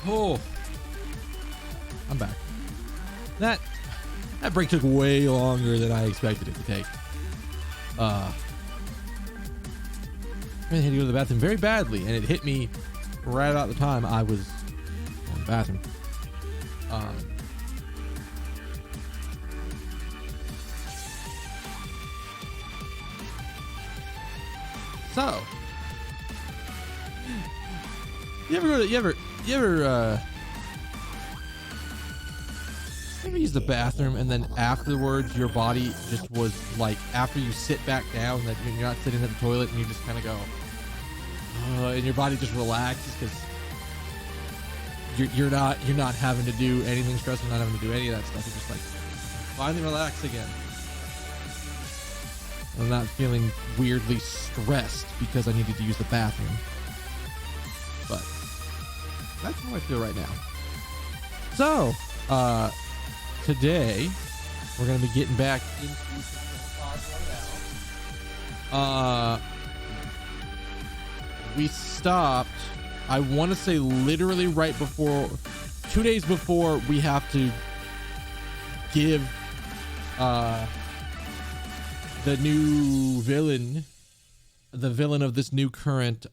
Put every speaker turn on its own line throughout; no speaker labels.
Oh, I'm back. That break took way longer than I expected it to take. I had to go to the bathroom very badly, and it hit me right about the time I was in the bathroom. So, you ever use the bathroom and then afterwards your body just was like, after you sit back down, that you're not sitting at the toilet and you just kind of go, and your body just relaxes because you're not having to do anything stressful, not having to do any of that stuff. You're just like, finally relax again. I'm not feeling weirdly stressed because I needed to use the bathroom. But that's how I feel right now. So, today we're going to be getting back into we stopped, I want to say literally right before, 2 days before we have to give the new villain, the villain of this new current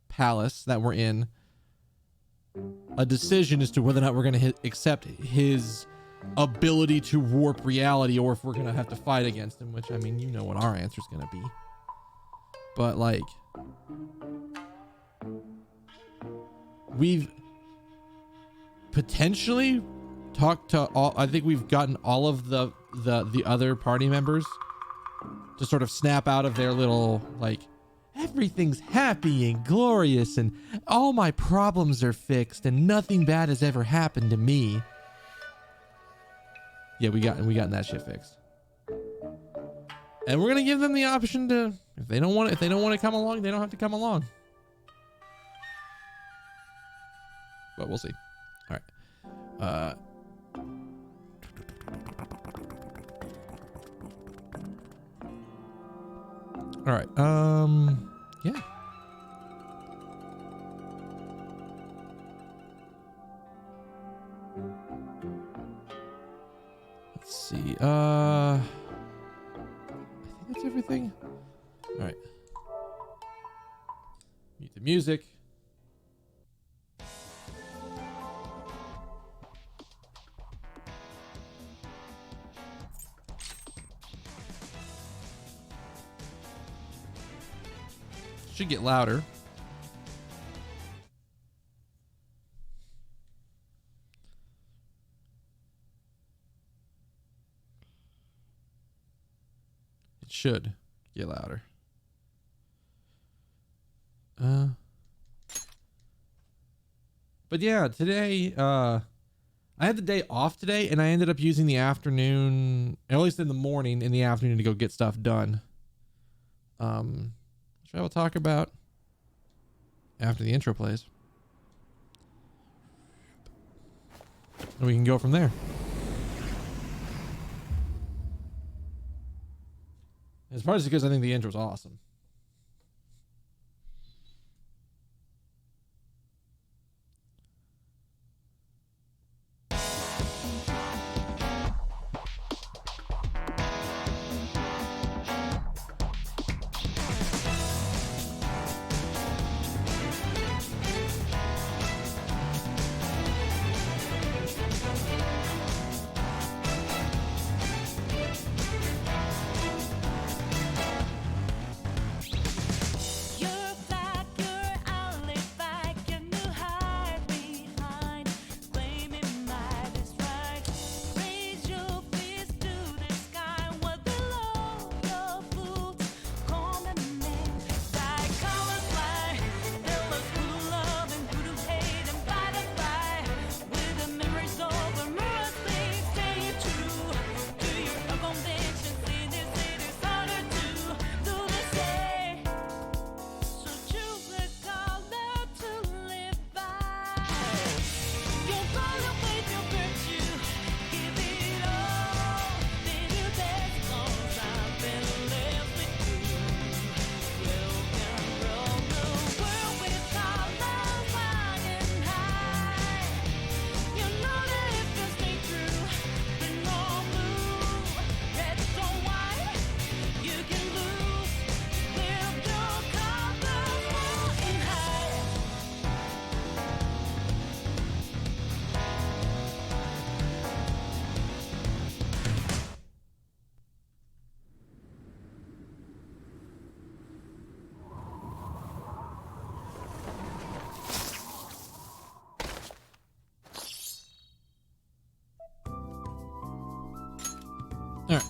palace that we're in, a decision as to whether or not we're going to accept his ability to warp reality, or if we're going to have to fight against him, which, I mean, you know what our answer is going to be. But like, we've potentially talked to all, I think we've gotten all of the other party members to sort of snap out of their little, like, everything's happy and glorious and all my problems are fixed and nothing bad has ever happened to me. Yeah, we gotten that shit fixed. And we're gonna give them the option to, if they don't want to come along, they don't have to come along. But we'll see. All right. All right. Yeah. Let's see. I think that's everything. All right. Mute the music. Should get louder. It should get louder. But yeah, today, I had the day off today, and I ended up using the afternoon, at least in the morning, in the afternoon, to go get stuff done. Which I will talk about after the intro plays. And we can go from there. As far as because I think the intro is awesome. All right.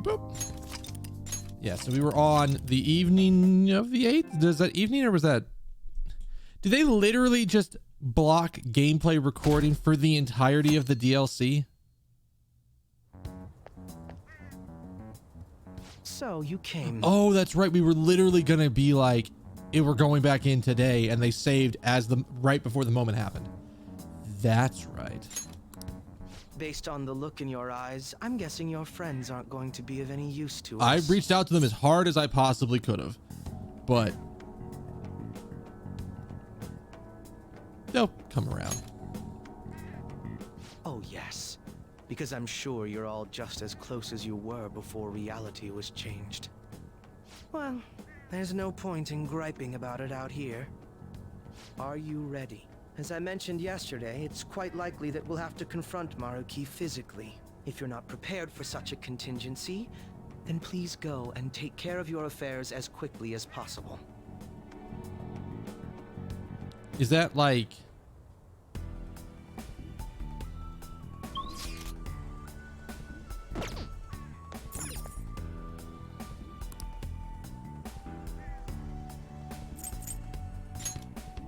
Boop. Yeah, so we were on the evening of the 8th. Does that evening or was that... Did they literally just block gameplay recording for the entirety of the DLC?
So you came.
Oh, that's right. We were literally going to be like, we're going back in today, and they saved as the right before the moment happened. That's right.
Based on the look in your eyes, I'm guessing your friends aren't going to be of any use to us.
I reached out to them as hard as I possibly could have, but they'll come around.
Oh yes, because I'm sure you're all just as close as you were before reality was changed. Well, there's no point in griping about it out here. Are you ready? As I mentioned yesterday, it's quite likely that we'll have to confront Maruki physically. If you're not prepared for such a contingency, then please go and take care of your affairs as quickly as possible.
Is that like...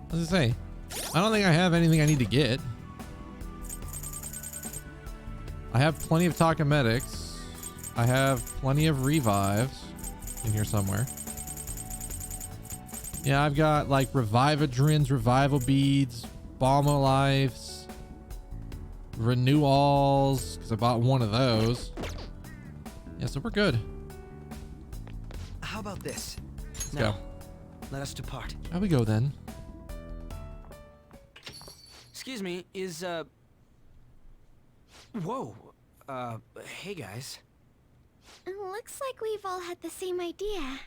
What does it say? I don't think I have anything I need to get. I have plenty of Takamedics. I have plenty of revives in here somewhere. Yeah, I've got like Revivadrins, Revival Beads, Balmo Lives, Renew Alls, because I bought one of those. Yeah, so we're good.
How about this?
Let's
Now,
go.
let us depart.
How we go then?
Excuse me, is, Whoa. Hey guys.
Looks like we've all had the same idea.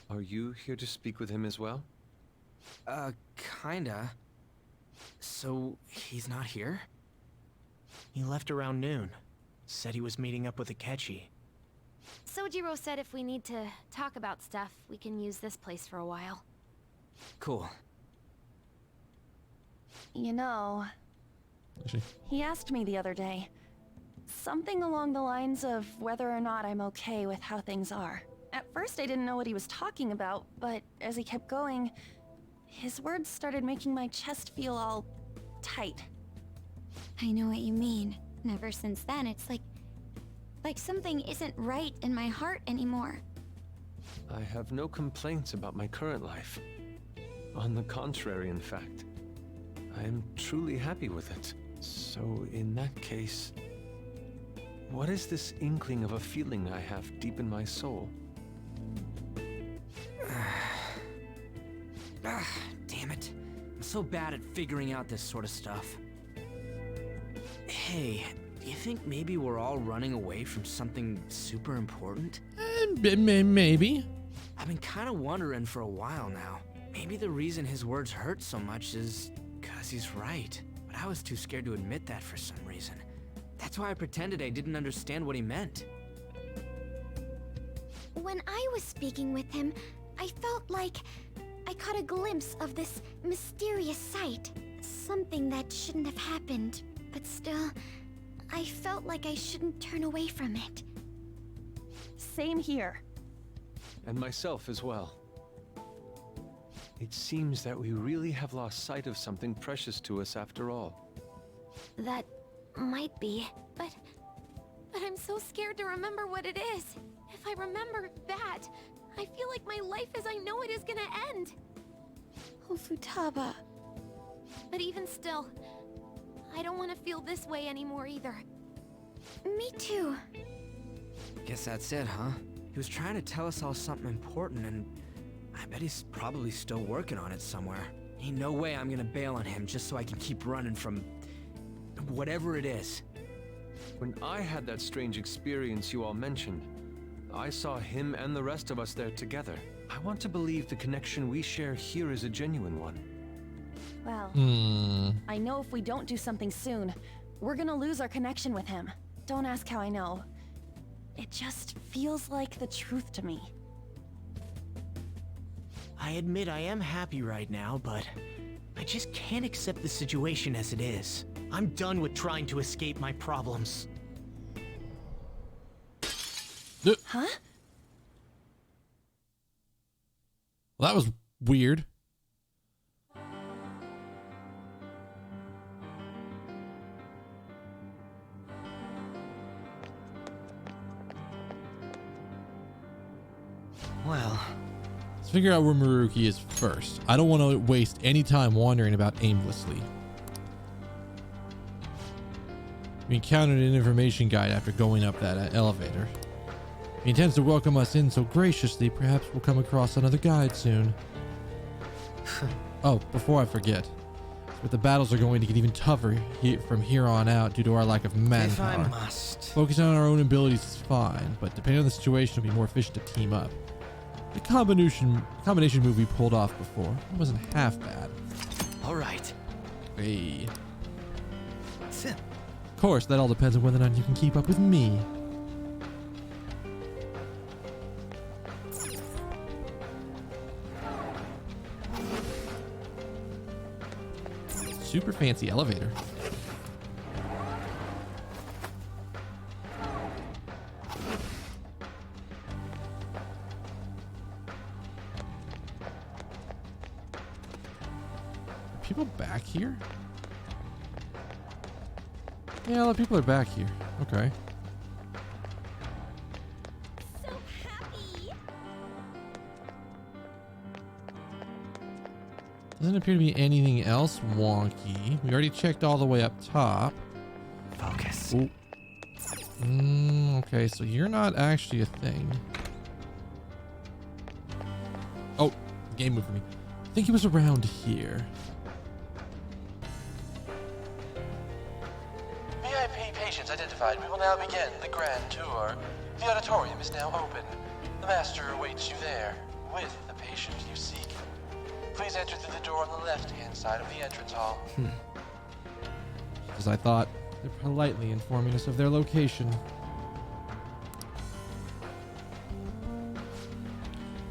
Are you here to speak with him as well?
Kinda. So, he's not here? He left around noon. Said he was meeting up with Akechi.
Sojiro said if we need to talk about stuff, we can use this place for a while.
Cool.
You know,
Actually,
he asked me the other day. Something along the lines of whether or not I'm okay with how things are. At first I didn't know what he was talking about, but as he kept going, his words started making my chest feel all tight.
I know what you mean. And ever since then, it's like something isn't right in my heart anymore.
I have no complaints about my current life. On the contrary, in fact. I am truly happy with it. So, in that case, what is this inkling of a feeling I have deep in my soul?
Damn it. I'm so bad at figuring out this sort of stuff. Hey, do you think maybe we're all running away from something super important?
maybe.
I've been kind of wondering for a while now. Maybe the reason his words hurt so much is because he's right. But I was too scared to admit that for some reason. That's why I pretended I didn't understand what he meant.
When I was speaking with him, I felt like I caught a glimpse of this mysterious sight. Something that shouldn't have happened, but still, I felt like I shouldn't turn away from it.
Same here.
And myself as well. It seems that we really have lost sight of something precious to us after all.
That might be, but I'm so scared to remember what it is. If I remember that, I feel like my life as I know it is gonna end.
Oh, Futaba.
But even still, I don't want to feel this way anymore either. Me too.
Guess that's it, huh? He was trying to tell us all something important, and I bet he's probably still working on it somewhere. Ain't no way I'm gonna bail on him just so I can keep running from whatever it is.
When I had that strange experience you all mentioned, I saw him and the rest of us there together. I want to believe the connection we share here is a genuine one.
Well, I know if we don't do something soon, we're gonna lose our connection with him. Don't ask how I know. It just feels like the truth to me.
I admit I am happy right now, but I just can't accept the situation as it is. I'm done with trying to escape my problems.
Huh?
Well, that was weird.
Well,
Let's figure out where Maruki is first. I don't want to waste any time wandering about aimlessly. We encountered an information guide after going up that elevator. He intends to welcome us in so graciously, perhaps we'll come across another guide soon. Oh, before I forget, but the battles are going to get even tougher from here on out due to our lack of
if I
manpower.
must.
Focusing on our own abilities is fine, but depending on the situation, it'll be more efficient to team up. The combination move we pulled off before wasn't half bad.
All right.
Hey. Of course, that all depends on whether or not you can keep up with me. Super fancy elevator. Are people back here? Yeah, a lot of people are back here. Okay.
So happy.
Doesn't appear to be anything else wonky. We already checked all the way up top.
Focus.
Ooh. Okay, so you're not actually a thing. Oh, the game moved for me. I think he was around here.
VIP patients identified. We will now begin the grand tour. The auditorium is now open. The master awaits you there, with the patient you seek. Please enter through the door on the left-hand side of the entrance hall.
As I thought, they're politely informing us of their location.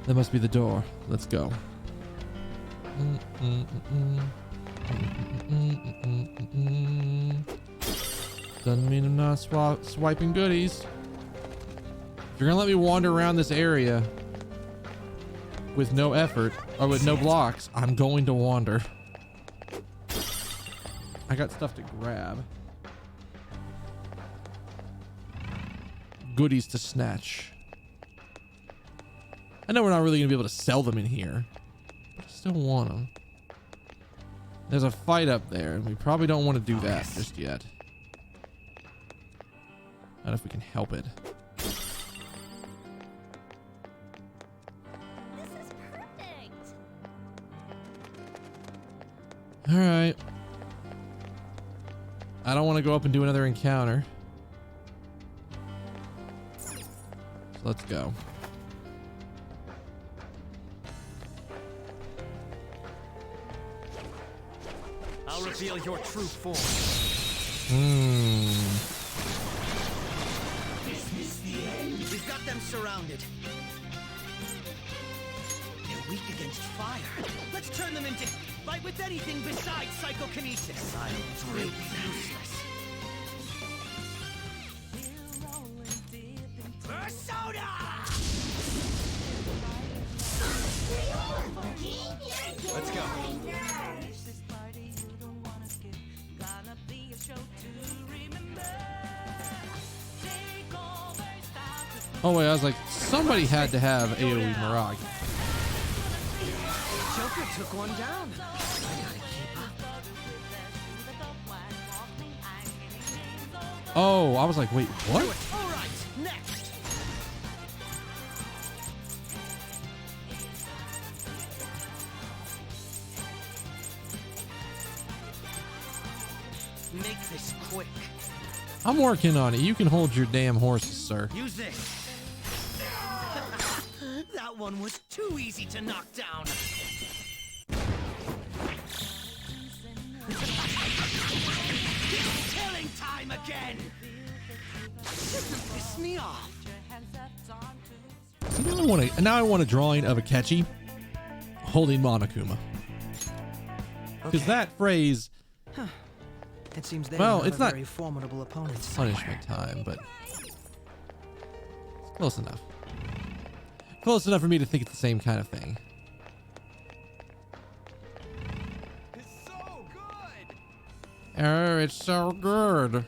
That must be the door. Let's go. Doesn't mean I'm not swiping goodies. If you're gonna let me wander around this area with no effort or with no blocks, I'm going to wander. I got stuff to grab. Goodies to snatch. I know we're not really gonna be able to sell them in here, but I still want them. There's a fight up there, and we probably don't want to do that just yet. Not if we can help it.
This is perfect.
All right. I don't want to go up and do another encounter. So let's go.
I'll reveal your true form. We've got them surrounded. They're weak against fire. Let's turn them into fight with anything besides psychokinesis. Silence will be useless. Persona! Let's go.
Oh wait, I was like, somebody had to have AoE Mirage.
Joker took one down. I gotta keep up.
Oh, I was like, wait, what?
All right, next. Make this quick.
I'm working on it. You can hold your damn horses, sir.
Use this. That one was too easy to knock down. It's killing time again. Piss me off.
So now I want a drawing of Akechi holding Monokuma. Because that phrase,
It seems they
well,
have
it's
a
not
very formidable opponent.
punishment time, but Close enough. Close enough for me to think it's the same kind of thing.
It's so good.
Oh, it's so good.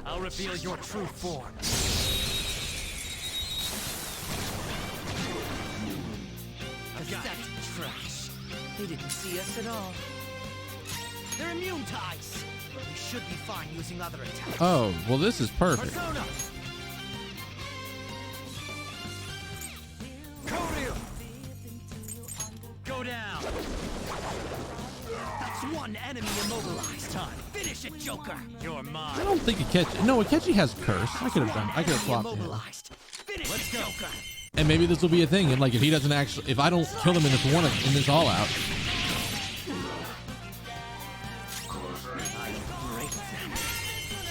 I'll reveal your true form. Pathetic trash.
They didn't see us at all.
They're immune to ice. We should be fine using other attacks.
Oh, well, this is perfect.
Persona! Koryu! Go down! That's one enemy immobilized. Time. Finish it, Joker! You're
I
mine.
don't think Akechi. No, Akechi has curse. I could have done. I could have swapped him.
Immobilized. Finish it, Joker!
And maybe this will be a thing. And like, if he doesn't actually, if I don't kill him in this all out,
Break them.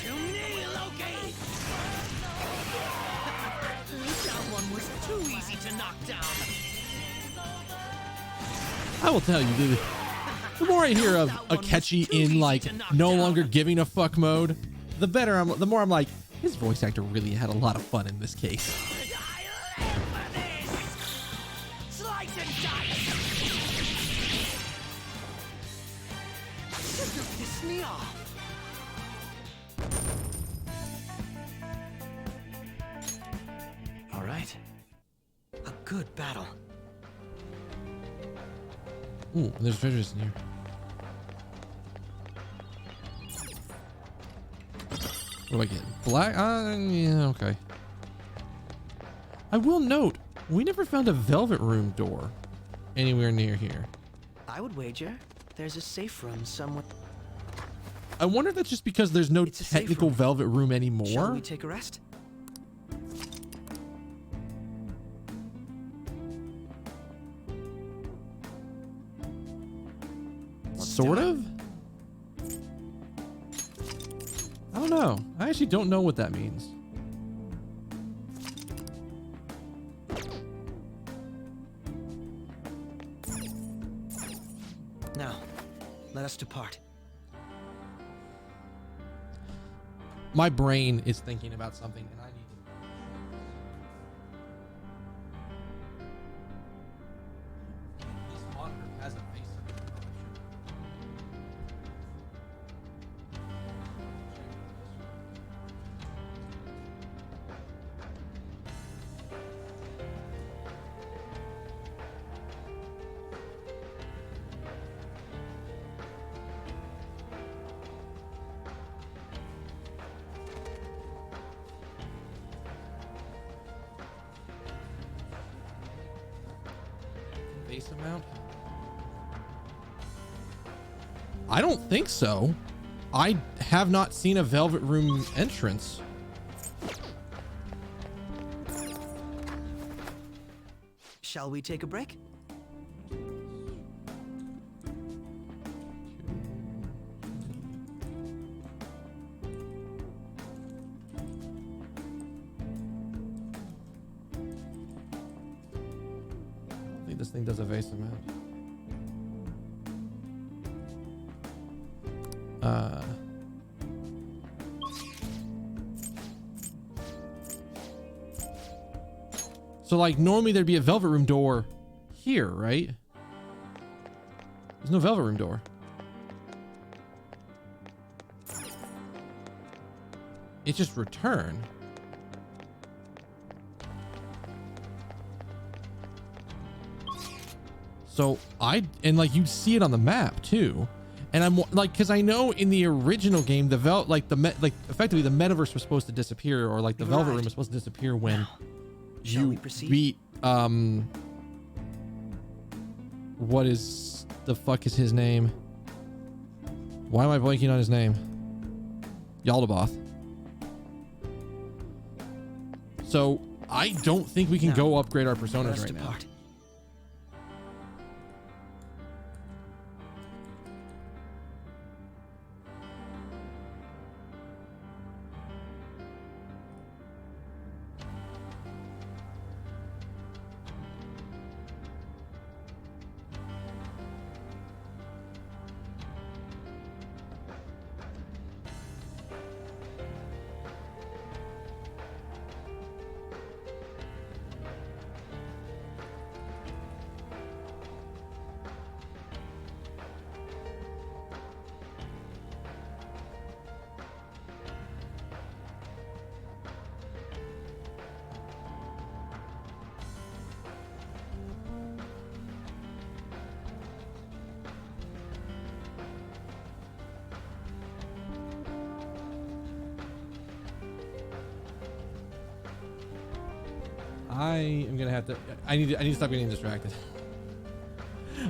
To me, Loki! That one was too easy to knock down.
I will tell you, the more I hear of Akechi in like no longer giving a fuck mode, the better the more I'm like, his voice actor really had a lot of fun in this case.
I live for this! Slice and dice! You're pissing me off! All right. A good battle.
Ooh, there's treasures in here. What do I get? Black? Yeah, okay. I will note, we never found a velvet room door anywhere near here.
I would wager there's a safe room somewhere.
I wonder if that's just because there's no
It's a safe
technical
room.
velvet room
Shall
anymore.
we take a rest?
Sort of? I don't know. I actually don't know what that means.
Now, let us depart.
My brain is thinking about something and I need to... This monitor has a face. Base amount? I don't think so. I have not seen a velvet room entrance.
Shall we take a break?
I think this thing does a vase amount. So like normally there'd be a velvet room door here, right? There's no velvet room door. It's just return. So and like you'd see it on the map too. And I'm like, cause I know in the original game, effectively the metaverse was supposed to disappear, or like the velvet room was supposed to disappear when
Shall
you
we proceed?
beat, what is the fuck is his name? Why am I blanking on his name? Yaldabaoth. So I don't think we can
Now,
go upgrade our
Let
personas
us
right now.
depart.
I am gonna have to. I need to stop getting distracted.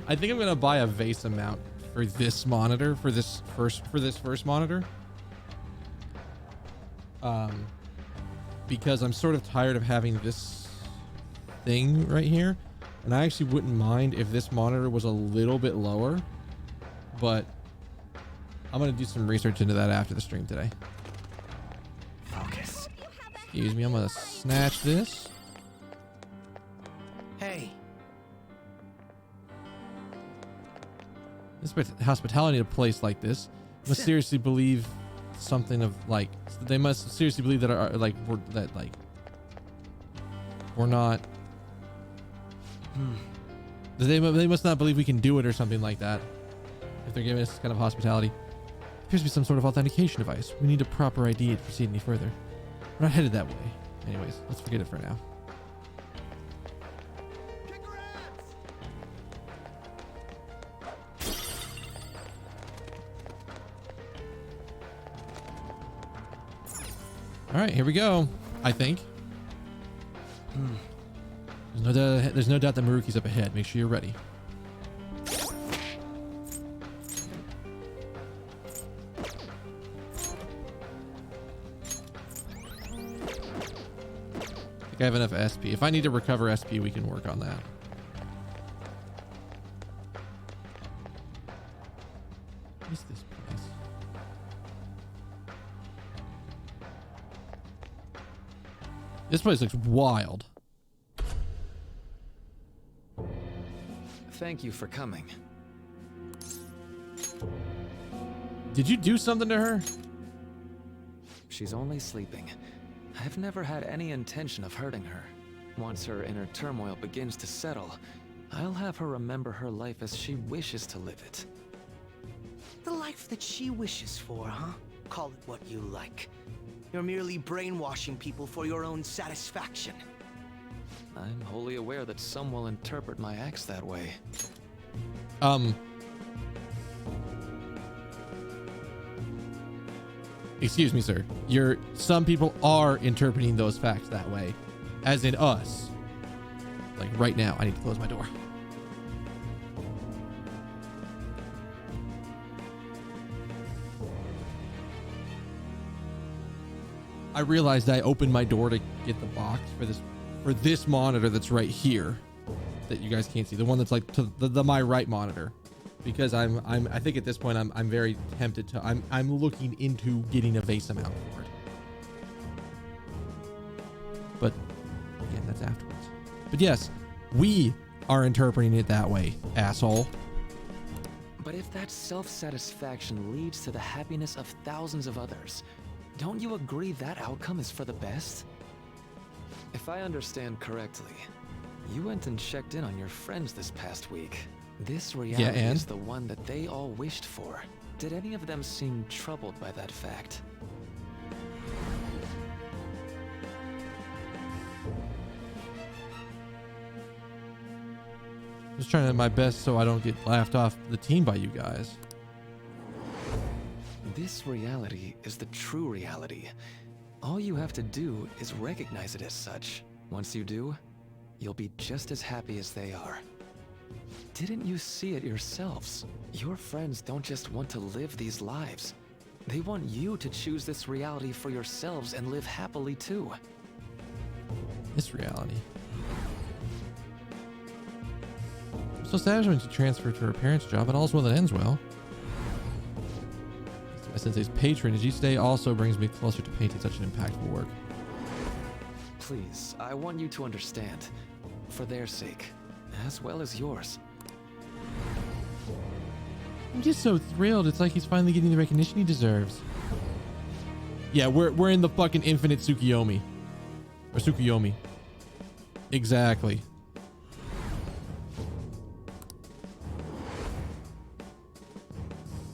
I think I'm gonna buy a VESA mount for this monitor, for this first monitor. Because I'm sort of tired of having this thing right here, and I actually wouldn't mind if this monitor was a little bit lower, but I'm gonna do some research into that after the stream today.
Focus.
Excuse me, I'm gonna snatch this.
Hey,
This hospitality in a place like this must seriously believe something of like, they must seriously believe that we're not. They must not believe we can do it or something like that. If they're giving us this kind of hospitality, appears to be some sort of authentication device. We need a proper ID to proceed any further. We're not headed that way. Anyways, let's forget it for now. All right, here we go. I think. There's no doubt that Maruki's up ahead. Make sure you're ready. I have enough SP. If I need to recover SP, we can work on that. What is this place? This place looks wild.
Thank you for coming.
Did you do something to her?
She's only sleeping. I've never had any intention of hurting her. Once her inner turmoil begins to settle, I'll have her remember her life as she wishes to live it.
the life that she wishes for, huh? Call it what you like. You're merely brainwashing people for your own satisfaction.
I'm wholly aware that some will interpret my acts that way.
Excuse me, sir. Some people are interpreting those facts that way, as in us. Like right now, I need to close my door. I realized I opened my door to get the box for this monitor that's right here that you guys can't see. The one that's like to the my right monitor. Because I think at this point I'm very tempted to I'm looking into getting a VESA mount for it. But again, that's afterwards. But yes, we are interpreting it that way, asshole.
But if that self-satisfaction leads to the happiness of thousands of others, don't you agree that outcome is for the best? If I understand correctly, you went and checked in on your friends this past week. This reality is the one that they all wished for. Did any of them seem troubled by that fact?
Just trying to do my best so I don't get laughed off the team by you guys.
This reality is the true reality. All you have to do is recognize it as such. Once you do, you'll be just as happy as they are. Didn't you see it yourselves? Your friends don't just want to live these lives. They want you to choose this reality for yourselves and live happily too.
This reality. I'm so sad when she transferred to her parents' job, and all's well that ends well. My sensei's patronage each day also brings me closer to painting such an impactful work.
Please, I want you to understand. For their sake, as well as yours.
I'm just so thrilled. It's like he's finally getting the recognition he deserves. Yeah, we're in the fucking infinite Tsukiyomi. Or Tsukuyomi. Exactly.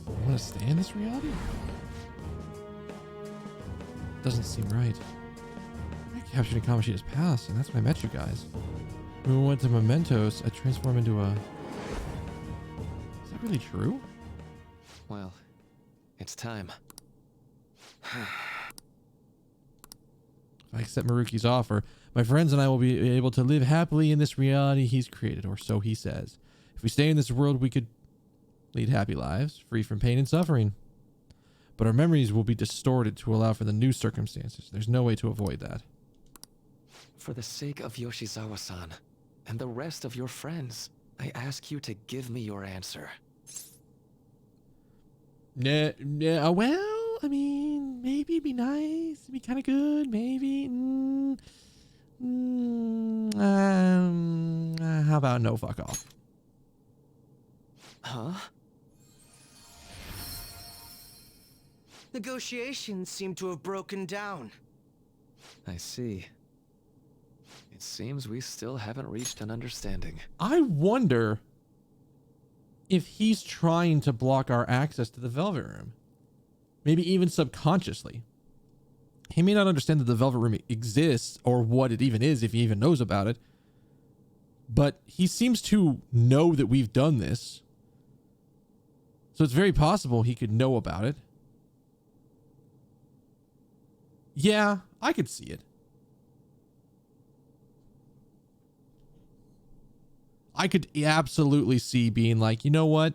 I want to stay in this reality? Doesn't seem right. I captured Kamoshida's past, and that's when I met you guys. When we went to Mementos, I transformed into a... Is that really true?
Well, it's time.
If I accept Maruki's offer, my friends and I will be able to live happily in this reality he's created, or so he says. If we stay in this world, we could lead happy lives, free from pain and suffering. But our memories will be distorted to allow for the new circumstances. There's no way to avoid that.
For the sake of Yoshizawa-san and the rest of your friends, I ask you to give me your answer.
Well, I mean, maybe it'd be nice. It'd be kind of good. Maybe. How about no, fuck off?
Huh?
Negotiations seem to have broken down.
I see. It seems we still haven't reached an understanding.
I wonder if he's trying to block our access to the Velvet Room. Maybe even subconsciously. He may not understand that the Velvet Room exists or what it even is, if he even knows about it. But he seems to know that we've done this. So it's very possible he could know about it. Yeah, I could see it. I could absolutely see being like, you know what?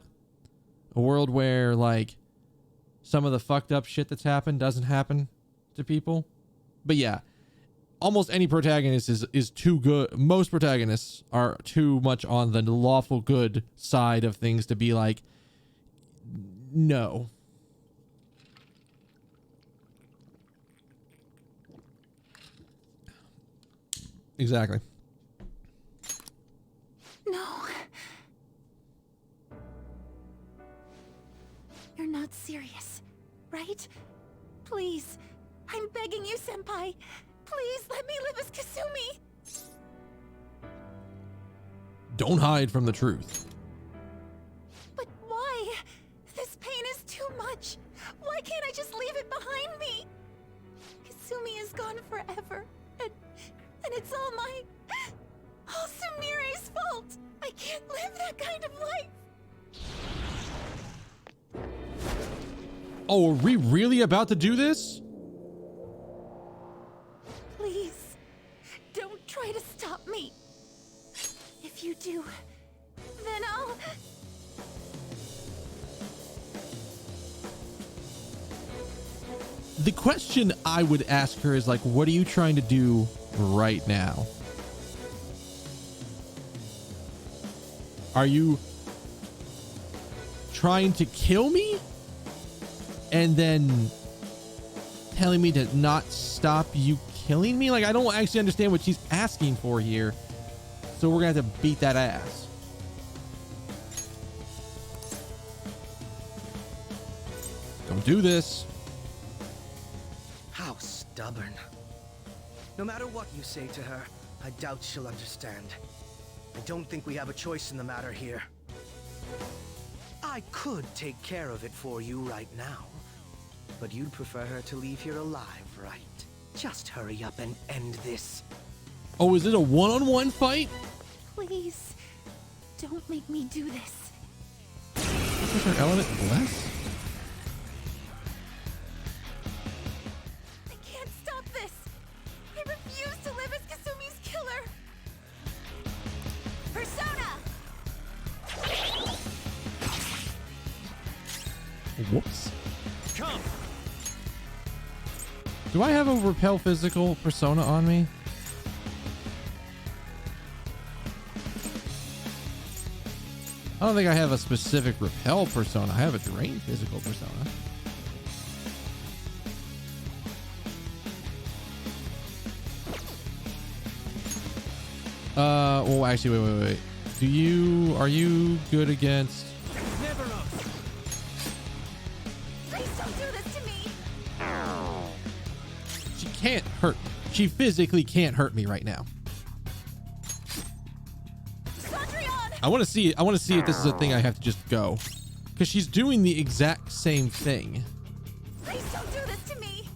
A world where, like, some of the fucked up shit that's happened doesn't happen to people. But yeah, almost any protagonist is too good. Most protagonists are too much on the lawful good side of things to be like, no. Exactly.
No. You're not serious, right? Please. I'm begging you, Senpai. Please let me live as Kasumi.
Don't hide from the truth.
But why? This pain is too much. Why can't I just leave it behind me? Kasumi is gone forever. And it's all Sumire's fault. I can't live that kind of life.
Oh, are we really about to do this?
Please, don't try to stop me. If you do, then I'll...
The question I would ask her is like, what are you trying to do right now? Are you trying to kill me and then telling me to not stop you killing me? Like, I don't actually understand what she's asking for here. So we're gonna have to beat that ass. Don't do this.
How stubborn. No matter what you say to her, I doubt she'll understand. I don't think we have a choice in the matter here. I could take care of it for you right now, but you'd prefer her to leave here alive, right? Just hurry up and end this.
Oh, is it a one-on-one fight?
Please, don't make me do this.
What's her element? Bless?
I can't stop this. I refuse to live as Kasumi's killer. Persona!
Whoops.
Come!
Do I have a repel physical persona on me? I don't think I have a specific repel persona. I have a drain physical persona. Well, actually, wait. Are you good against?
Never up!
Please don't do this to me.
She can't hurt. She physically can't hurt me right now.
Cendrillon!
I want to see if this is a thing I have to just go, because she's doing the exact same thing.
Please don't do this to me.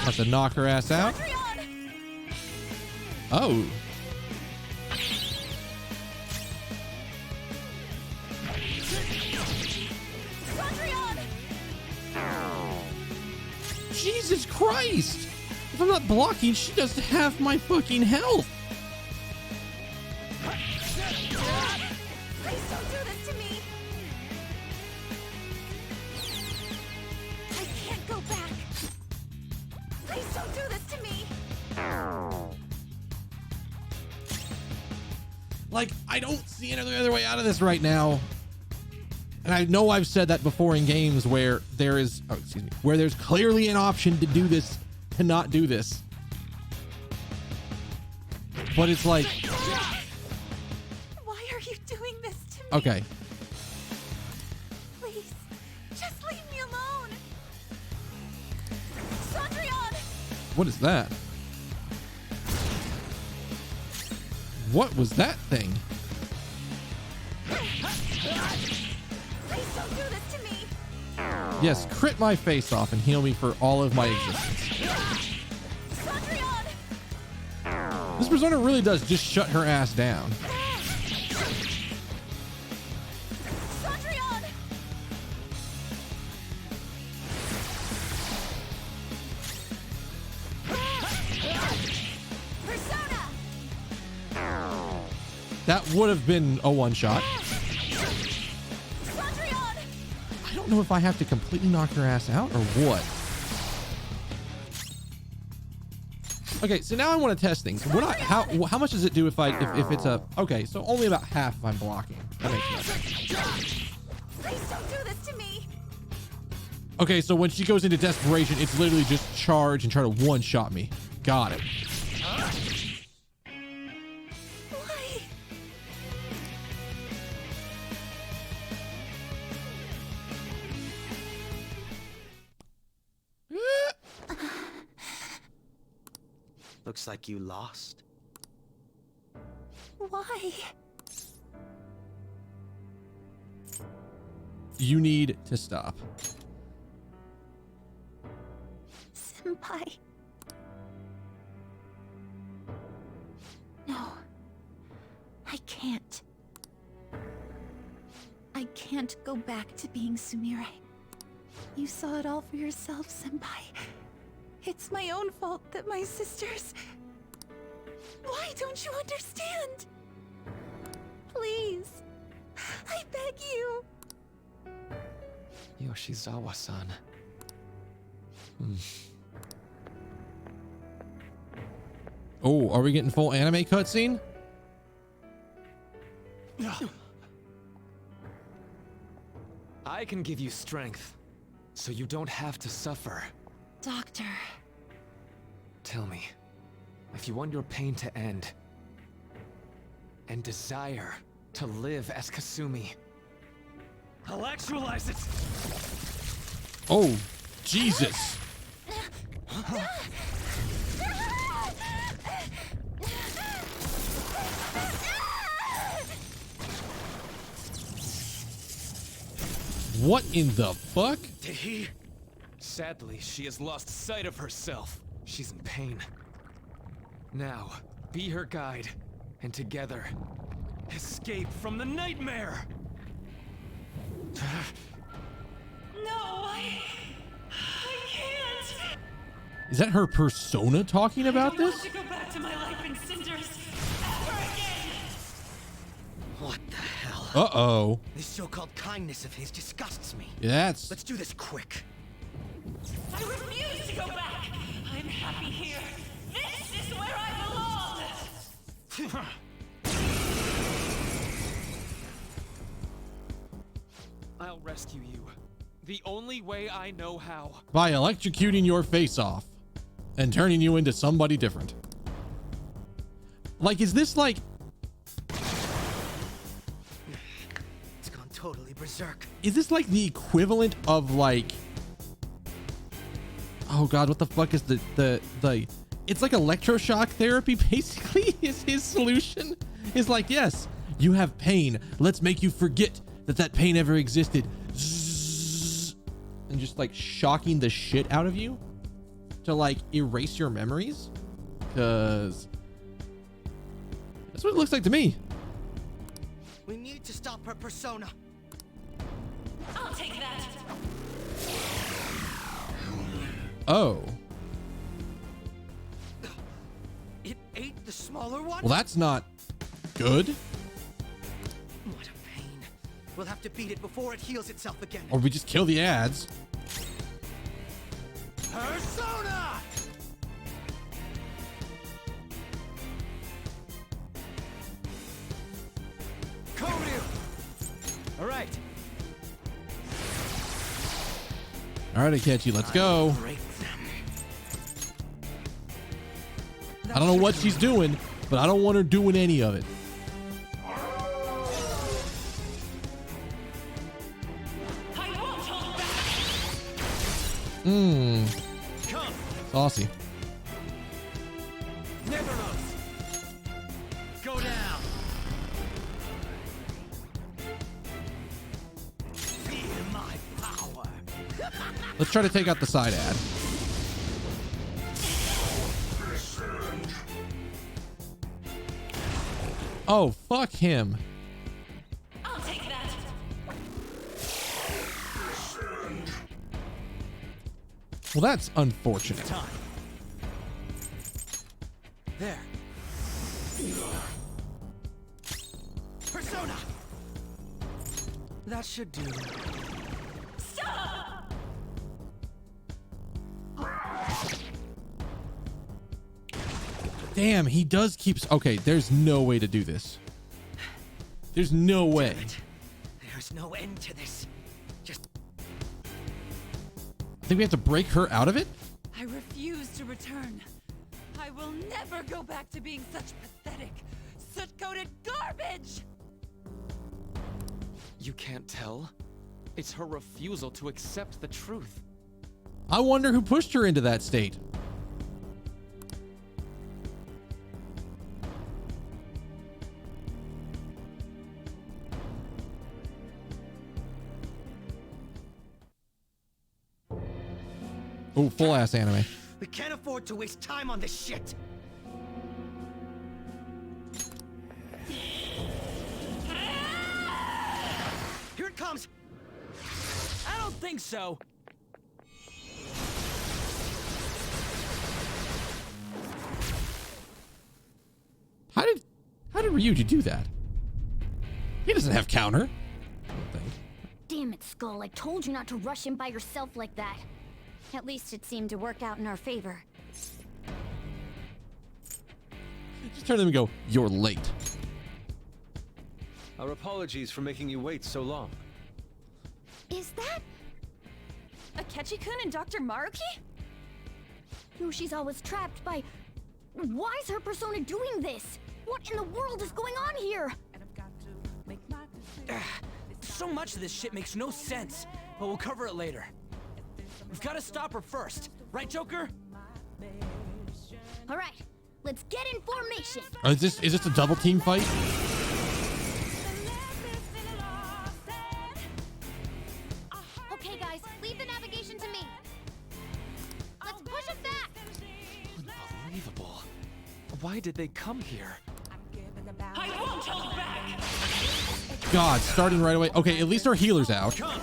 Have to knock her ass out.
Cendrillon!
Oh.
Cendrillon!
Jesus Christ! If I'm not blocking, she doesn't have my fucking health.
Please don't do this to me. I can't go back. Please don't do this to me.
Like, I don't see any other way out of this right now. And I know I've said that before in games where there is, oh, excuse me, where there's clearly an option to do this, to not do this. But it's like,
Why are you doing this to me?
okay,
Please, just leave me alone. Cendrillon!
what is that? What was that thing?
Please don't do this to me.
Yes, crit my face off and heal me for all of my existence.
Cendrillon!
This persona really does just shut her ass down.
Cendrillon! Persona!
That would have been a one-shot.
Cendrillon!
I don't know if I have to completely knock her ass out or what. Okay, so now I want to test things. How much does it do if it's a, okay, so only about half if I'm blocking. That makes sense.
Please don't do this to me.
Okay, so when she goes into desperation, it's literally just charge and try to one-shot me. Got it.
Why?
Looks like you lost.
Why?
You need to stop.
Senpai. No. I can't. I can't go back to being Sumire. You saw it all for yourself, Senpai. It's my own fault that my sisters... Why don't you understand? Please. I beg you.
Yoshizawa-san.
Oh, are we getting full anime cutscene?
I can give you strength, so you don't have to suffer.
Doctor.
Tell me, if you want your pain to end, and desire to live as Kasumi, I'll actualize it!
Oh, Jesus. What in the fuck?
Did he?
Sadly, she has lost sight of herself. She's in pain. Now, be her guide, and together, escape from the nightmare!
No, I can't.
Is that her persona talking about this?
To go back to my life in cinders ever again.
What the hell?
Uh-oh.
This so-called kindness of his disgusts me.
That's...
Let's do this quick.
I refuse to go back. I'm happy here. This is where I belong.
I'll rescue you. The only way I know how.
by electrocuting your face off and turning you into somebody different. Like, is this like...
It's gone totally berserk.
Is this like the equivalent of like... Oh God, what the fuck is the... It's like electroshock therapy, basically, is his solution. Is like, yes, you have pain. Let's make you forget that pain ever existed. Zzz, and just like shocking the shit out of you to like erase your memories. Because that's what it looks like to me.
We need to stop her persona.
I'll take that.
Oh.
It ate the smaller one?
Well, that's not good.
What a pain. We'll have to beat it before it heals itself again.
Or we just kill the ads.
Persona! Koryu! All right.
All right, Akechi, let's go.
Break them.
I don't know what she's doing, but I don't want her doing any of it. Mmm.
Come.
Saucy.
Nevermore. Go down. Feel my power.
Let's try to take out the side ad. Oh, fuck him.
I'll take that.
Well, that's unfortunate.
Time. There. Persona. That should do.
Stop!
Damn, he does keep... Okay, there's no way to do this. There's no way.
There's no end to this. Just
I think we have to break her out of it?
I refuse to return. I will never go back to being such pathetic, soot-coated garbage!
You can't tell? It's her refusal to accept the truth.
I wonder who pushed her into that state. Oh, full ass anime.
we can't afford to waste time on this shit. Here it comes.
I don't think so.
How did Ryuji do that? He doesn't have counter. I don't think.
Damn it, Skull. I told you not to rush him by yourself like that. At least it seemed to work out in our favor.
Just turn to them and go, "You're late."
Our apologies for making you wait so long.
Is that...
Akechi-kun and Dr. Maruki?
Yoshi's always trapped by... Why is her persona doing this? What in the world is going on here?
So much of this shit makes no sense, but we'll cover it later. We've got to stop her first, right, Joker?
All right, let's get in formation.
Is this a double team fight?
Okay, guys, leave the navigation to me. Let's push it back.
Unbelievable. Why did they come here?
I won't hold back!
God, starting right away. Okay, at least our healer's out.
I'll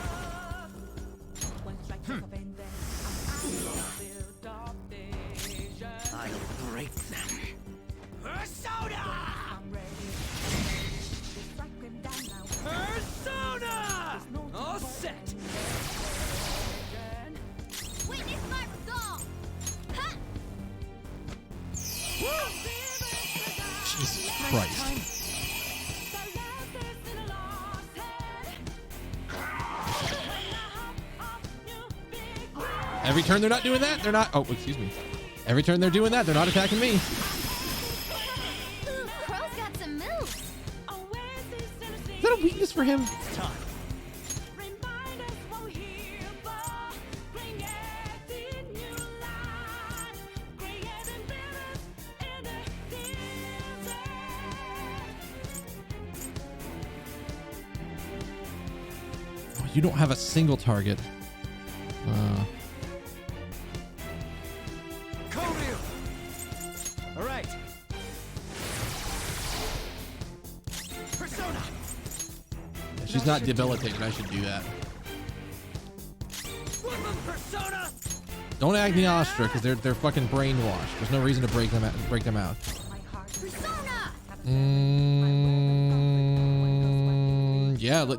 break them. Persona! Persona! All set.
Witness my resolve. Huh?
Jesus Christ. Every turn they're not doing that, they're not... Oh, excuse me. Every turn they're doing that, they're not attacking me.
Ooh, Crow's got some moves.
Is that a weakness for him?
Time.
Oh, you don't have a single target.
Koryu! All right. Persona!
She's not debilitated. I should do that.
Woodland Persona!
Don't Agniastra, because they're fucking brainwashed. There's no reason to break them out. Yeah,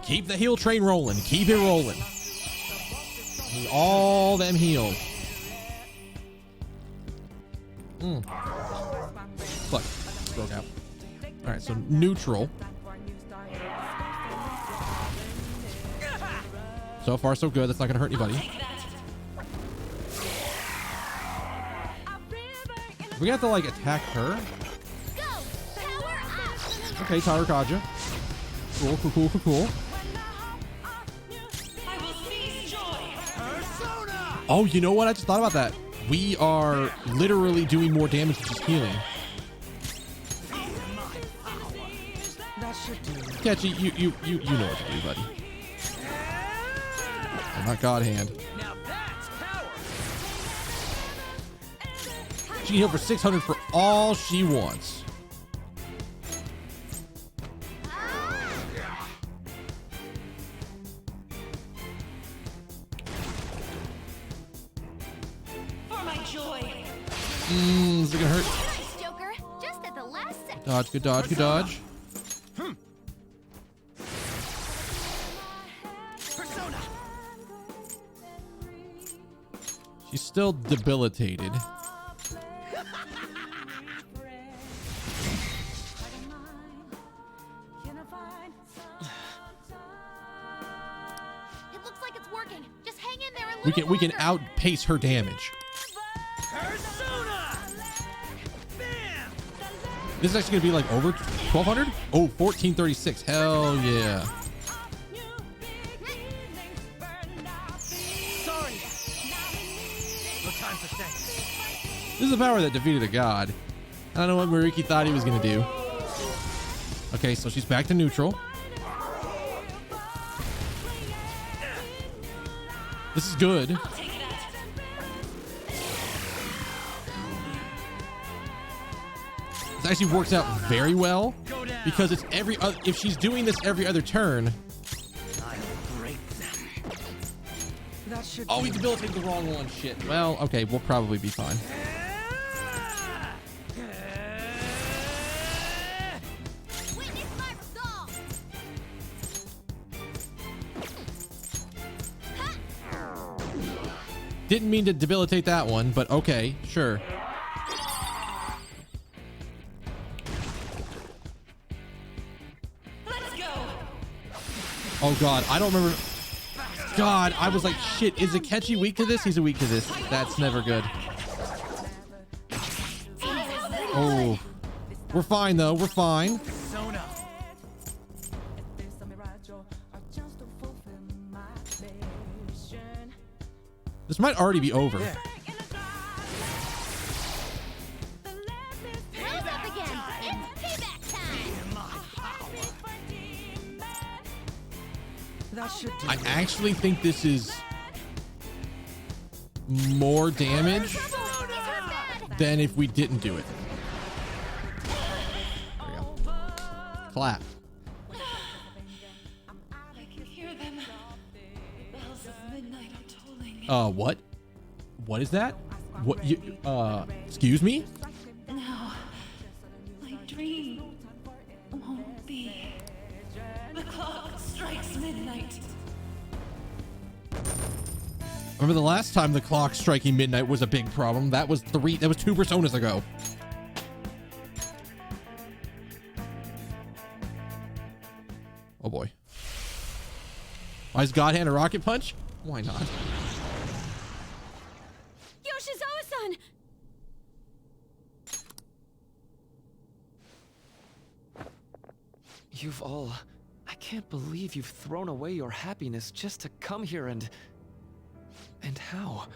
keep the heal train rolling. Keep it rolling. Need all them heals. Fuck. Broke out. All right, so neutral. So far, so good. That's not gonna hurt anybody. We have to like attack her. Okay, Tower Kaja. Cool. Oh, you know what? I just thought about that. We are literally doing more damage with just healing. Catchy, you know what to do, buddy. I'm not God Hand. She can heal for 600 for all she wants.
For my joy.
Is it gonna hurt?
Nice, Joker. Just at the last second.
Dodge, good dodge, good dodge. She's still debilitated.
It looks like it's working. Just hang in there a little
We can
longer.
outpace her damage. This is actually gonna be like over 1200. Oh, 1436. Hell yeah.
Sorry. No time for thanks.
This is the power that defeated a god. I don't know what Mariki thought he was gonna do. Okay, so she's back to neutral. This is good. This actually works out very well because it's every other, if she's doing this every other turn.
I'll break them. That should
Oh, we debilitated the wrong one. Shit. Well, okay, we'll probably be fine.
Witness my resolve.
Didn't mean to debilitate that one, but okay, sure.
Let's go.
Oh god, I don't remember. God, I was like, shit, is Akechi weak to this? He's weak to this. That's never good. Oh, we're fine though. We're fine.
Persona.
This might already be over.
There.
How's up again? It's payback time.
That should do.
I actually think this is more damage than if we didn't do it. There we go. Clap.
I can hear them. The bells of midnight are tolling.
What? What is that? What you, excuse me?
Now, my dream won't be. The clock strikes midnight.
Remember the last time the clock striking midnight was a big problem? That was 2 personas ago. Oh boy. Why is God Hand a rocket punch? Why not?
Yoshizawa-san!
You've all... I can't believe you've thrown away your happiness just to come here and how?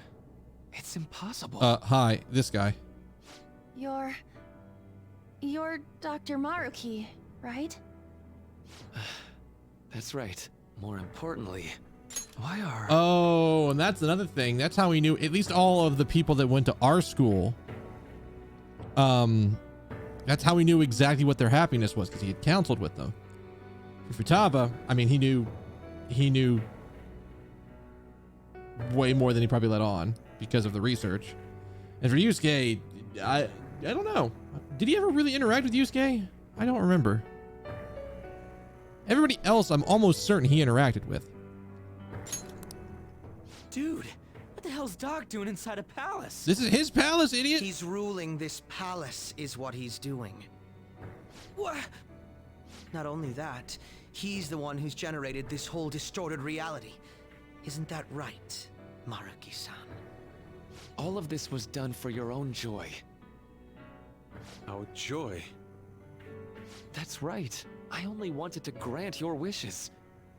It's impossible.
Hi, this guy.
You're Dr. Maruki, right?
That's right. More importantly, why are...
Oh, and that's another thing. That's how we knew, at least all of the people that went to our school. That's how we knew exactly what their happiness was, because he had counseled with them. For Futaba, I mean, he knew way more than he probably let on because of the research. And for Yusuke, I don't know. Did he ever really interact with Yusuke? I don't remember. Everybody else, I'm almost certain he interacted with.
Dude, what the hell's Doc doing inside a palace?
This is his palace, idiot.
He's ruling this palace is what he's doing.
What?
Not only that, he's the one who's generated this whole distorted reality. Isn't that right, Maruki-san?
All of this was done for your own joy.
Our joy.
That's right. I only wanted to grant your wishes.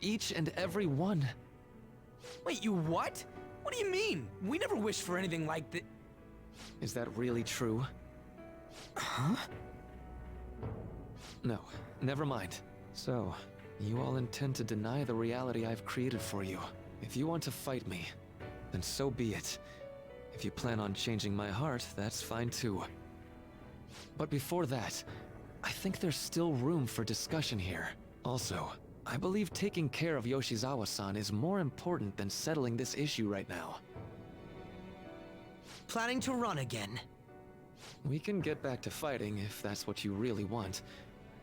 Each and every one.
Wait, you what? What do you mean? We never wished for anything like that.
Is that really true?
Huh?
No, never mind. So, you all intend to deny the reality I've created for you. If you want to fight me, then so be it. If you plan on changing my heart, that's fine too. But before that, I think there's still room for discussion here. Also, I believe taking care of Yoshizawa-san is more important than settling this issue right now.
Planning to run again?
We can get back to fighting if that's what you really want,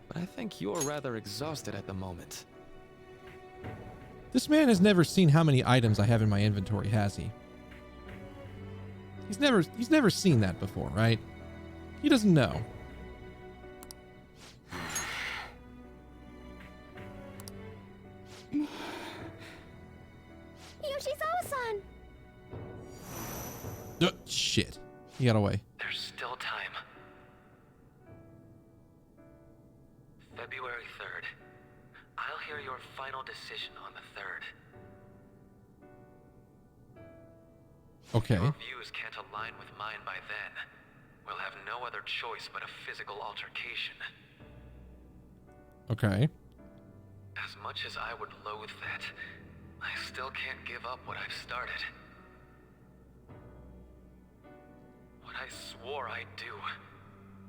but I think you're rather exhausted at the moment.
This man has never seen how many items I have in my inventory, has he? He's never seen that before, right? He doesn't know.
Yoshizawa-san!
Shit. He got away.
There's still time. February 3rd. I'll hear your final decision on the 3rd.
Okay.
Your views can't align with mine by then. We'll have no other choice but a physical altercation.
Okay.
As much as I would loathe that, I still can't give up what I've started. What I swore I'd do.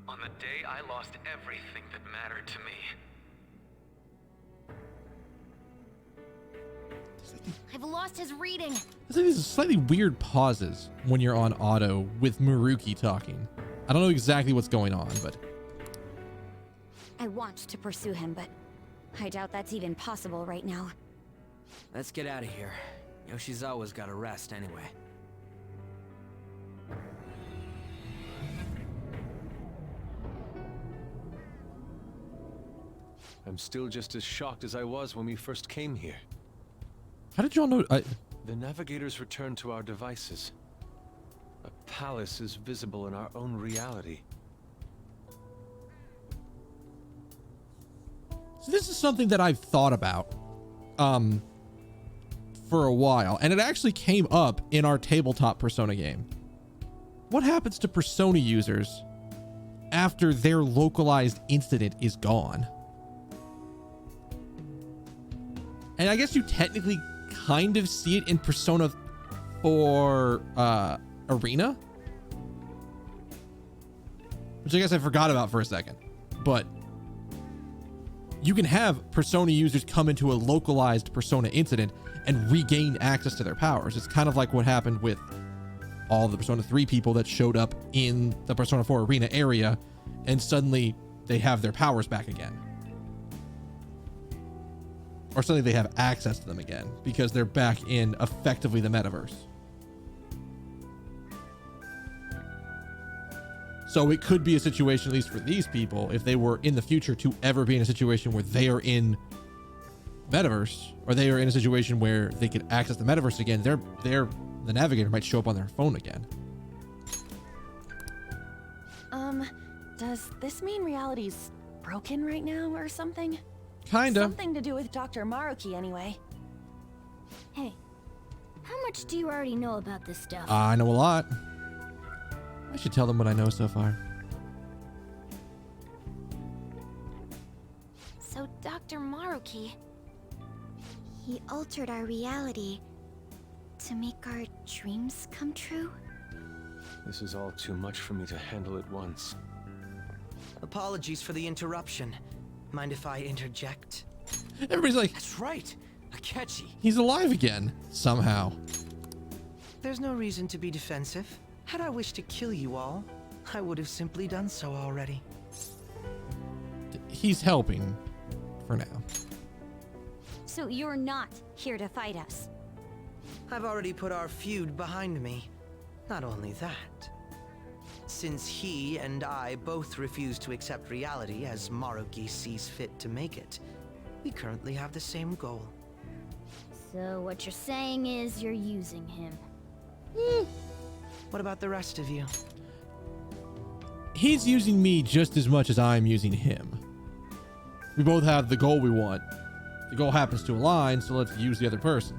On the day I lost everything that mattered to me.
I've lost his reading.
There's like these slightly weird pauses when you're on auto with Maruki talking. I don't know exactly what's going on, but...
I want to pursue him, but I doubt that's even possible right now.
Let's get out of here. Yoshizawa's got to rest anyway.
I'm still just as shocked as I was when we first came here.
How did y'all know?
The navigators returned to our devices. A palace is visible in our own reality.
So this is something that I've thought about for a while, and it actually came up in our tabletop Persona game. What happens to Persona users after their localized incident is gone? And I guess you technically kind of see it in Persona 4 Arena, which I guess I forgot about for a second, but you can have Persona users come into a localized Persona incident and regain access to their powers. It's kind of like what happened with all the Persona 3 people that showed up in the Persona 4 Arena area, and suddenly they have their powers back again. Or suddenly they have access to them again because they're back in effectively the metaverse. So it could be a situation, at least for these people, if they were in the future to ever be in a situation where they are in metaverse, or they are in a situation where they could access the metaverse again, the navigator might show up on their phone again.
Does this mean reality's broken right now or something?
Kinda.
Something to do with Dr. Maruki anyway.
Hey, how much do you already know about this stuff?
I know a lot. I should tell them what I know so far.
So Dr. Maruki, he altered our reality to make our dreams come true?
This is all too much for me to handle at once.
Apologies for the interruption. Mind if I interject?
Everybody's like,
That's right. Akechi.
he's alive again somehow.
There's no reason to be defensive. Had I wished to kill you all, I would have simply done so already.
He's helping for now.
So you're not here to fight us?
I've already put our feud behind me. Not only that, since he and I both refuse to accept reality as Maruki sees fit to make it, we currently have the same goal.
So what you're saying is you're using him.
What about the rest of you?
He's using me just as much as I'm using him. We both have the goal we want. The goal happens to align, so let's use the other person.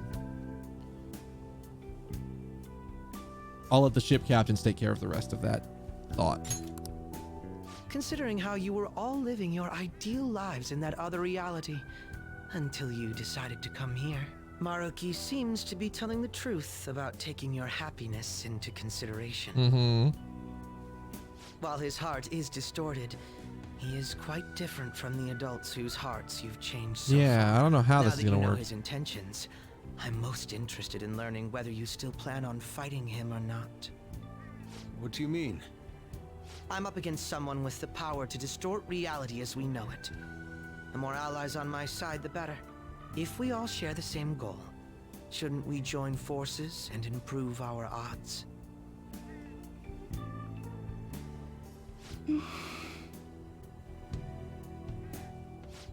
I'll let the ship captains take care of the rest of that thought.
Considering how you were all living your ideal lives in that other reality, until you decided to come here. Maruki seems to be telling the truth about taking your happiness into consideration. While his heart is distorted, he is quite different from the adults whose hearts you've changed so far.
I don't know how
Now
this is
that
gonna
you know
work.
his intentions, I'm most interested in learning whether you still plan on fighting him or not.
What do you mean?
I'm up against someone with the power to distort reality as we know it. The more allies on my side, the better. If we all share the same goal, shouldn't we join forces and improve our odds?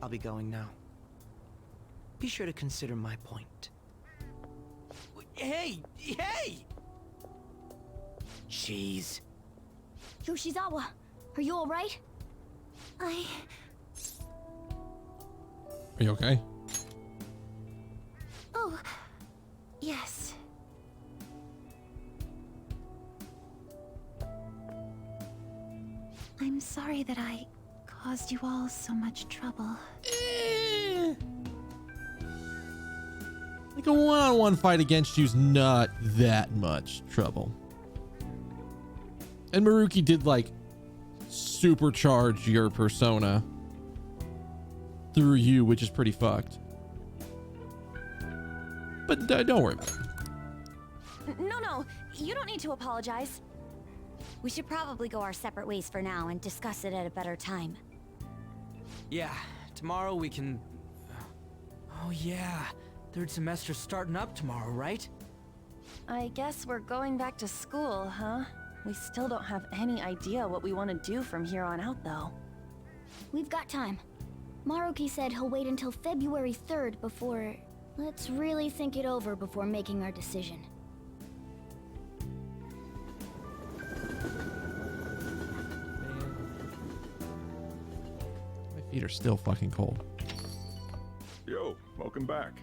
I'll be going now. Be sure to consider my point.
Hey! Hey!
Jeez.
Yoshizawa, are you alright?
Are you okay?
Oh, yes. I'm sorry that I caused you all so much trouble.
Like a one-on-one fight against you's not that much trouble. And Maruki did like supercharge your persona through you, which is pretty fucked. But don't worry about it.
No, you don't need to apologize.
We should probably go our separate ways for now and discuss it at a better time.
Yeah, tomorrow we can... Oh yeah, third semester's starting up tomorrow, right?
I guess we're going back to school, huh? We still don't have any idea what we want to do from here on out, though.
We've got time. Maruki said he'll wait until February 3rd before... Let's really think it over before making our decision.
My feet are still fucking cold.
Yo, welcome back.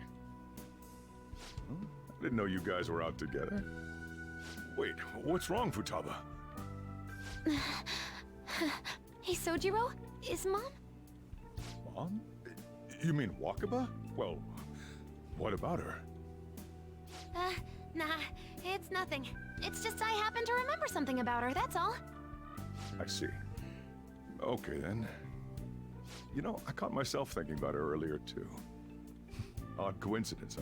Huh? I didn't know you guys were out together. Wait, what's wrong, Futaba?
Hey, Sojiro? Is Mom?
Mom? You mean Wakaba? Well, what about her?
Nah, it's nothing. It's just I happen to remember something about her, that's all.
I see. Okay, then. You know, I caught myself thinking about her earlier, too. Odd coincidence,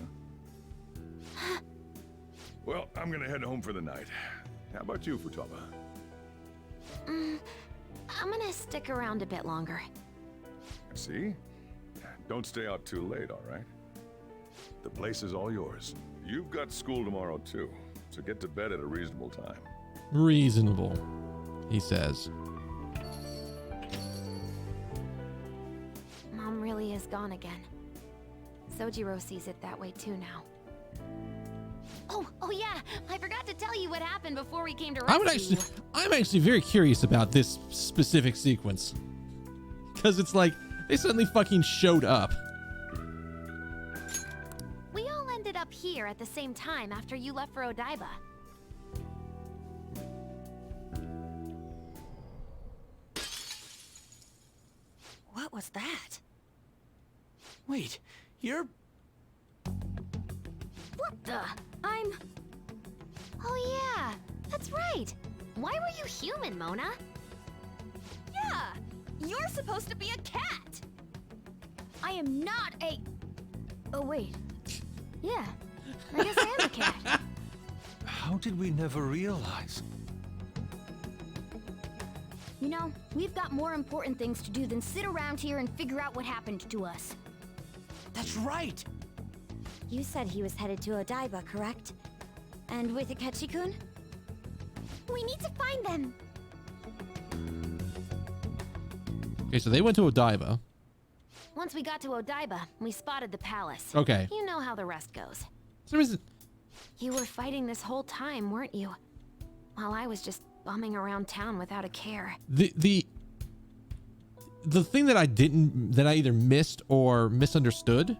huh? Well, I'm gonna head home for the night. How about you, Futaba?
I'm gonna stick around a bit longer.
See? Don't stay out too late, all right? The place is all yours. You've got school tomorrow, too, so get to bed at a reasonable time.
Reasonable, he says.
Mom really is gone again. Sojiro sees it that way too now. Oh yeah, I forgot to tell you what happened before we came to rescue you.
I'm actually very curious about this specific sequence. Because it's like, they suddenly fucking showed up.
We all ended up here at the same time after you left for Odaiba.
What was that?
Wait, you're...
What the? Oh yeah, that's right. Why were you human, Mona?
Yeah, you're supposed to be a cat.
I am not a... Oh wait. Yeah, I guess I am a cat.
How did we never realize?
You know, we've got more important things to do than sit around here and figure out what happened to us.
That's right!
You said he was headed to Odaiba, correct? And with Akechi-kun? We need to find them!
Okay, so they went to Odaiba.
Once we got to Odaiba, we spotted the palace.
Okay.
You know how the rest goes.
So is it...
You were fighting this whole time, weren't you? While I was just bumming around town without a care.
The thing that I either missed or misunderstood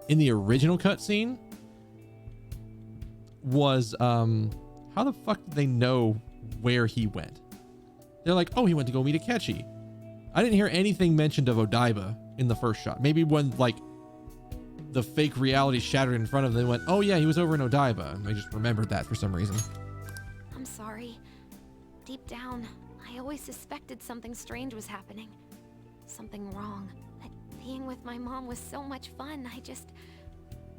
in the original cutscene was how the fuck did they know where he went? They're like, oh, he went to go meet Akechi. I didn't hear anything mentioned of Odaiba in the first shot. Maybe when like the fake reality shattered in front of them, they went, oh yeah, he was over in Odaiba, and I just remembered that for some reason.
I'm sorry. Deep down, I always suspected something strange was happening. Something wrong. That being with my mom was so much fun,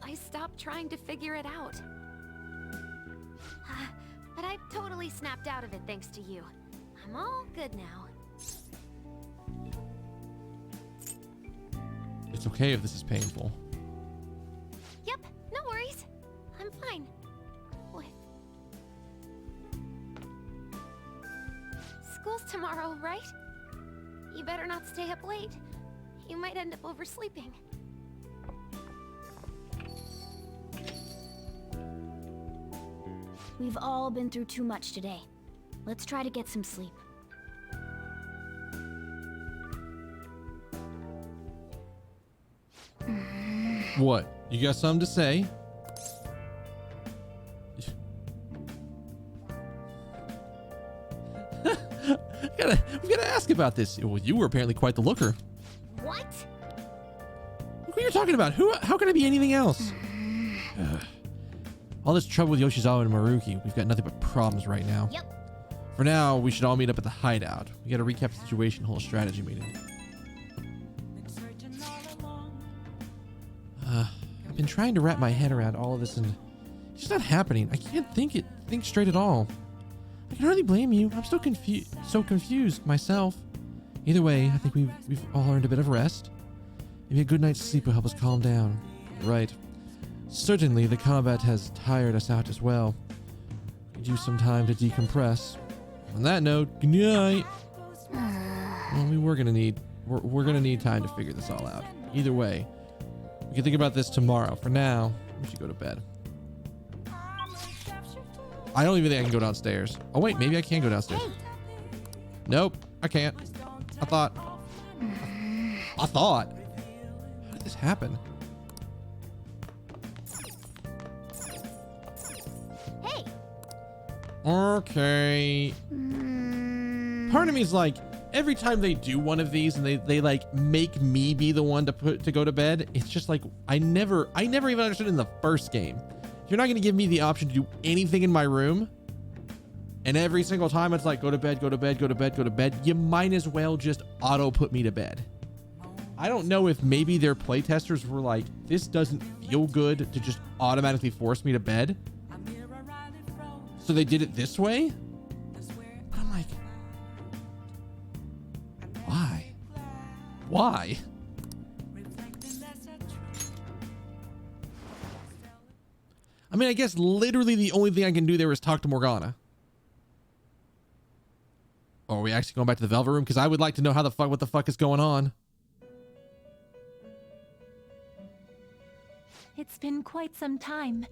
I stopped trying to figure it out. But I totally snapped out of it thanks to you. I'm all good now.
It's okay if this is painful.
Yep, no worries. I'm fine. With... School's tomorrow, right? You better not stay up late. You might end up oversleeping.
We've all been through too much today. Let's try to get some sleep.
What? You got something to say? We gotta ask about this. Well, you were apparently quite the looker.
What?
What are you talking about? How can I be anything else? All this trouble with Yoshizawa and Maruki. We've got nothing but problems right now.
Yep.
For now, we should all meet up at the hideout. We gotta recap the situation, hold a strategy meeting. I've been trying to wrap my head around all of this and it's just not happening. I can't think straight at all. I can hardly blame you. I'm still so confused myself. Either way, I think we've all earned a bit of rest. Maybe a good night's sleep will help us calm down. Right. Certainly, the combat has tired us out as well. Could use some time to decompress. On that note, good night. Well, we're gonna need time to figure this all out. Either way, we can think about this tomorrow. For now, we should go to bed. I don't even think I can go downstairs. Oh wait, maybe I can go downstairs. Nope, I can't. I thought. How did this happen?
Hey.
Okay. Part of me is like, every time they do one of these and they like make me be the one to go to bed, it's just like I never even understood in the first game. You're not going to give me the option to do anything in my room, and every single time it's like go to bed, go to bed, go to bed, go to bed. You might as well just auto put me to bed. I don't know if maybe their playtesters were like, this doesn't feel good to just automatically force me to bed, so they did it this way. But I'm like, why? I mean, I guess literally the only thing I can do there is talk to Morgana. Or are we actually going back to the Velvet Room? Because I would like to know what the fuck is going on.
It's been quite some time.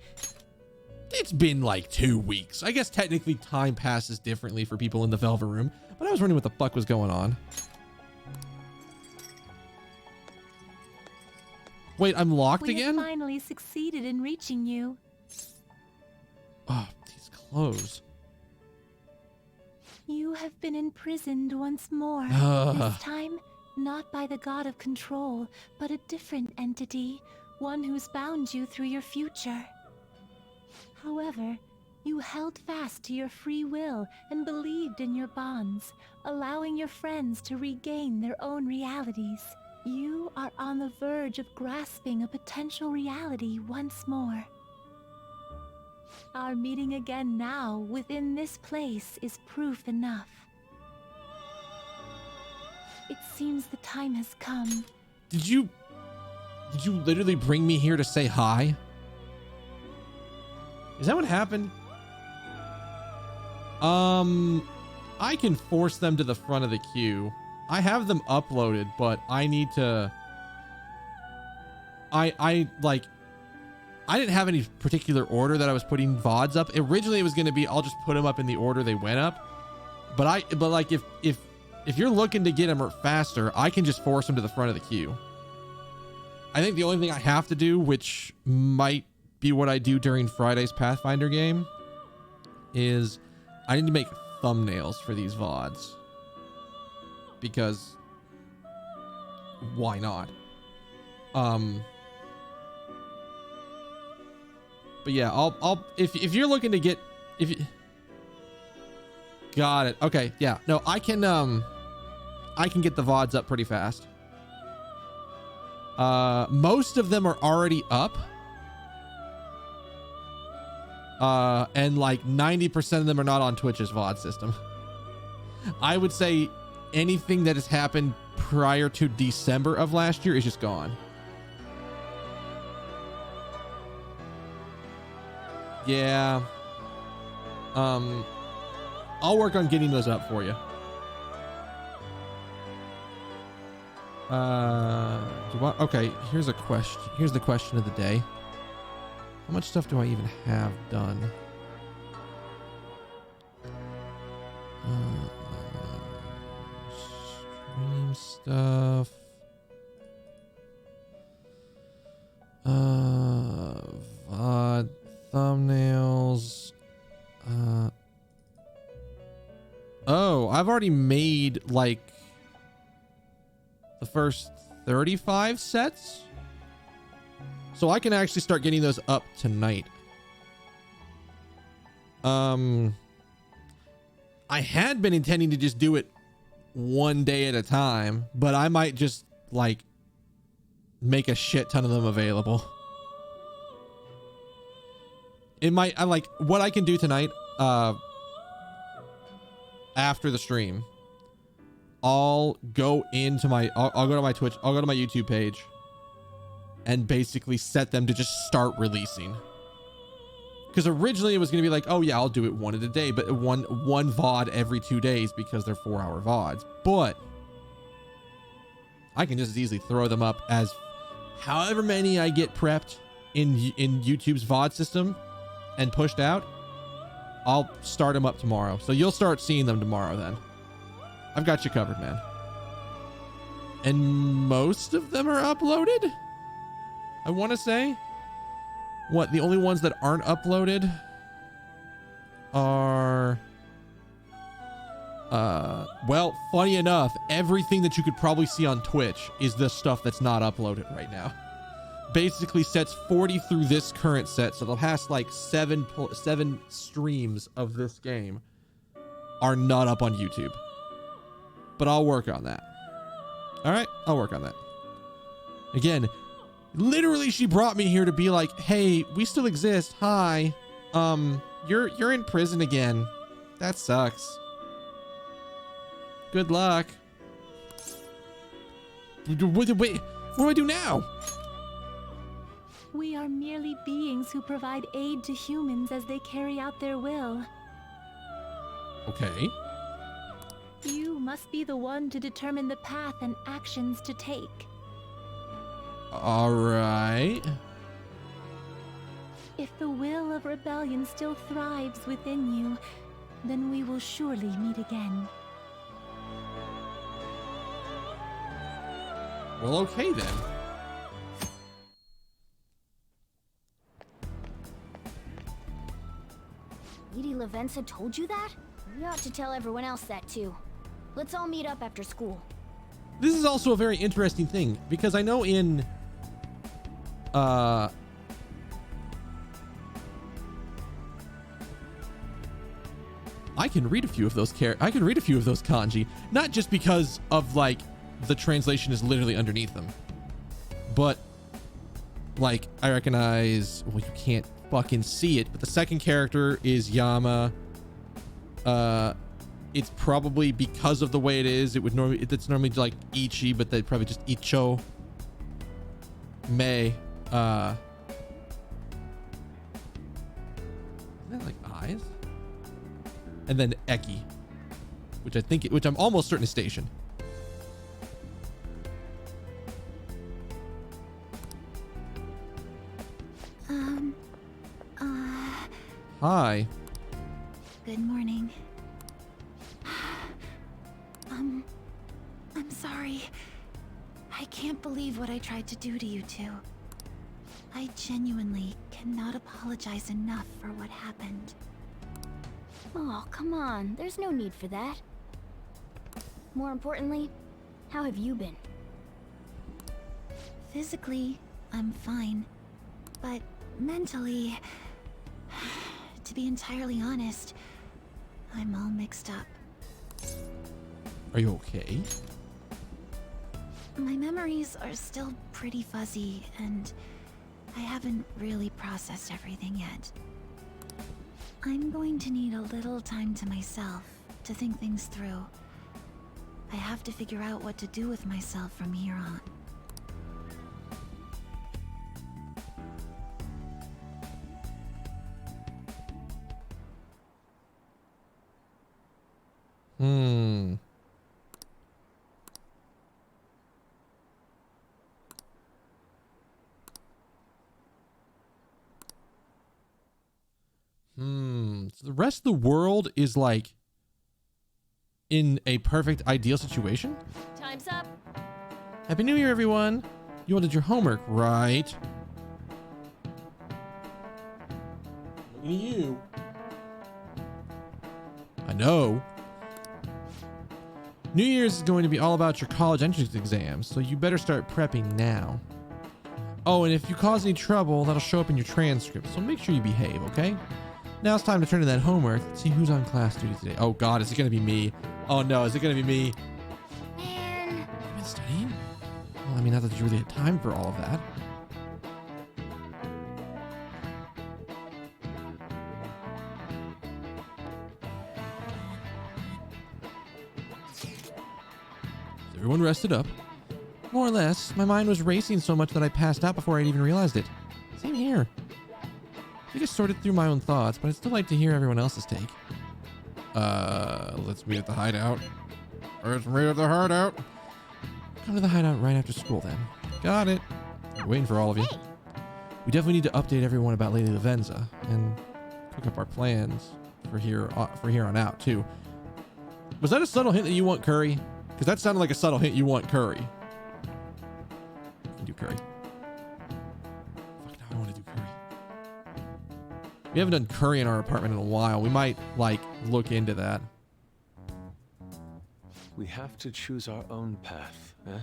It's been like 2 weeks. I guess technically time passes differently for people in the Velvet Room, but I was wondering what the fuck was going on. Wait, I'm locked again?
We finally succeeded in reaching you.
Oh, these clothes.
You have been imprisoned once more. This time, not by the god of control, but a different entity, one who's bound you through your future. However, you held fast to your free will and believed in your bonds, allowing your friends to regain their own realities. You are on the verge of grasping a potential reality once more.
Our meeting again now within this place is proof enough. It seems the time has come.
Did you literally bring me here to say hi? Is that what happened? I can force them to the front of the queue. I have them uploaded, but I need to... I didn't have any particular order that I was putting VODs up. Originally, it was going to be, I'll just put them up in the order they went up. But like, if you're looking to get them faster, I can just force them to the front of the queue. I think the only thing I have to do, which might be what I do during Friday's Pathfinder game, is I need to make thumbnails for these VODs. Because why not? But yeah, I'll if you're looking to get, if you got it. Okay, yeah. No, I can get the VODs up pretty fast. Most of them are already up. And like 90% of them are not on Twitch's VOD system. I would say anything that has happened prior to December of last year is just gone. Yeah. I'll work on getting those up for you. Okay, here's a question. Here's the question of the day. How much stuff do I even have done? Stream stuff. VOD thumbnails. Oh, I've already made like the first 35 sets. So I can actually start getting those up tonight. I had been intending to just do it one day at a time, but I might just like make a shit ton of them available. It might, I like what I can do tonight, after the stream. I'll go into my, I'll go to my Twitch, I'll go to my YouTube page and basically set them to just start releasing. Because originally it was going to be like, oh yeah, I'll do it one at a day, but one VOD every 2 days because they're 4-hour VODs. But I can just as easily throw them up as however many I get prepped in YouTube's VOD system and pushed out. I'll start them up tomorrow. So you'll start seeing them tomorrow then. I've got you covered, man. And most of them are uploaded, I want to say. What, the only ones that aren't uploaded are... well, funny enough, everything that you could probably see on Twitch is the stuff that's not uploaded right now. Basically, sets 40 through this current set, so the past like seven streams of this game are not up on YouTube. But I'll work on that. All right, I'll work on that. Again, literally, she brought me here to be like, "Hey, we still exist. Hi, you're in prison again. That sucks. Good luck." Wait, what do I do now?
We are merely beings who provide aid to humans as they carry out their will.
Okay.
You must be the one to determine the path and actions to take.
All right.
If the will of rebellion still thrives within you, then we will surely meet again.
Well, okay then.
Lady Lavenza told you that? You ought to tell everyone else that too. Let's all meet up after school.
This is also a very interesting thing because I know in I can read a few of those kanji, not just because of like the translation is literally underneath them, but like I recognize, well, you can't fucking see it. But the second character is Yama. It's probably because of the way it is. It would normally, it's normally like Ichi, but they'd probably just Icho. Mei. Isn't that like eyes? And then Eki, which I'm almost certain is Station. Hi.
Good morning. I'm sorry. I can't believe what I tried to do to you two. I genuinely cannot apologize enough for what happened.
Oh, come on. There's no need for that. More importantly, how have you been?
Physically, I'm fine. But mentally, to be entirely honest, I'm all mixed up.
Are you okay?
My memories are still pretty fuzzy, and I haven't really processed everything yet. I'm going to need a little time to myself to think things through. I have to figure out what to do with myself from here on.
So the rest of the world is like in a perfect ideal situation.
Time's up.
Happy New Year, everyone. You all did your homework, right? Look at you. I know. New Year's is going to be all about your college entrance exams, so you better start prepping now. Oh, and if you cause any trouble, that'll show up in your transcript, so make sure you behave, okay? Now it's time to turn in that homework. Let's see who's on class duty today. Oh God, is it gonna be me? Oh no, is it gonna be me?
Man.
You've been studying? Well, I mean, not that you really had time for all of that. Is everyone rested up? More or less. My mind was racing so much that I passed out before I'd even realized it. Same here. I just sorted through my own thoughts, but I'd still like to hear everyone else's take. Let's meet at the hideout. Let's meet at the hideout. Come to the hideout right after school then. Got it. I'm waiting for all of you.
Hey.
We definitely need to update everyone about Lady Lavenza and cook up our plans for here on out too. Was that a subtle hint that you want curry? Because that sounded like a subtle hint you want curry. You can do curry. Fuck, now I want to do curry. We haven't done curry in our apartment in a while. We might, like, look into that.
We have to choose our own path, eh?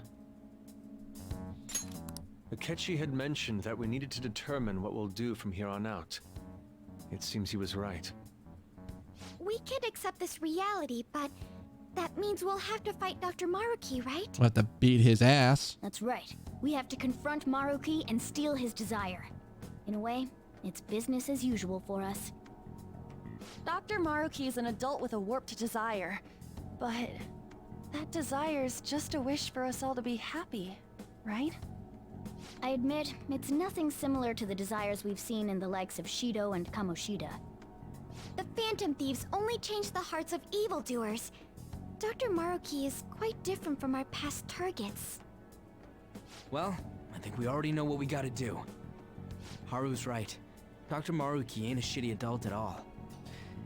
Akechi had mentioned that we needed to determine what we'll do from here on out. It seems he was right.
We can't accept this reality, but that means we'll have to fight Dr. Maruki, right?
We'll have to beat his ass.
That's right. We have to confront Maruki and steal his desire. In a way, it's business as usual for us.
Dr. Maruki is an adult with a warped desire, but that desire's just a wish for us all to be happy, right?
I admit, it's nothing similar to the desires we've seen in the likes of Shido and Kamoshida. The Phantom Thieves only change the hearts of evildoers. Dr. Maruki is quite different from our past targets.
Well, I think we already know what we gotta do. Haru's right. Dr. Maruki ain't a shitty adult at all.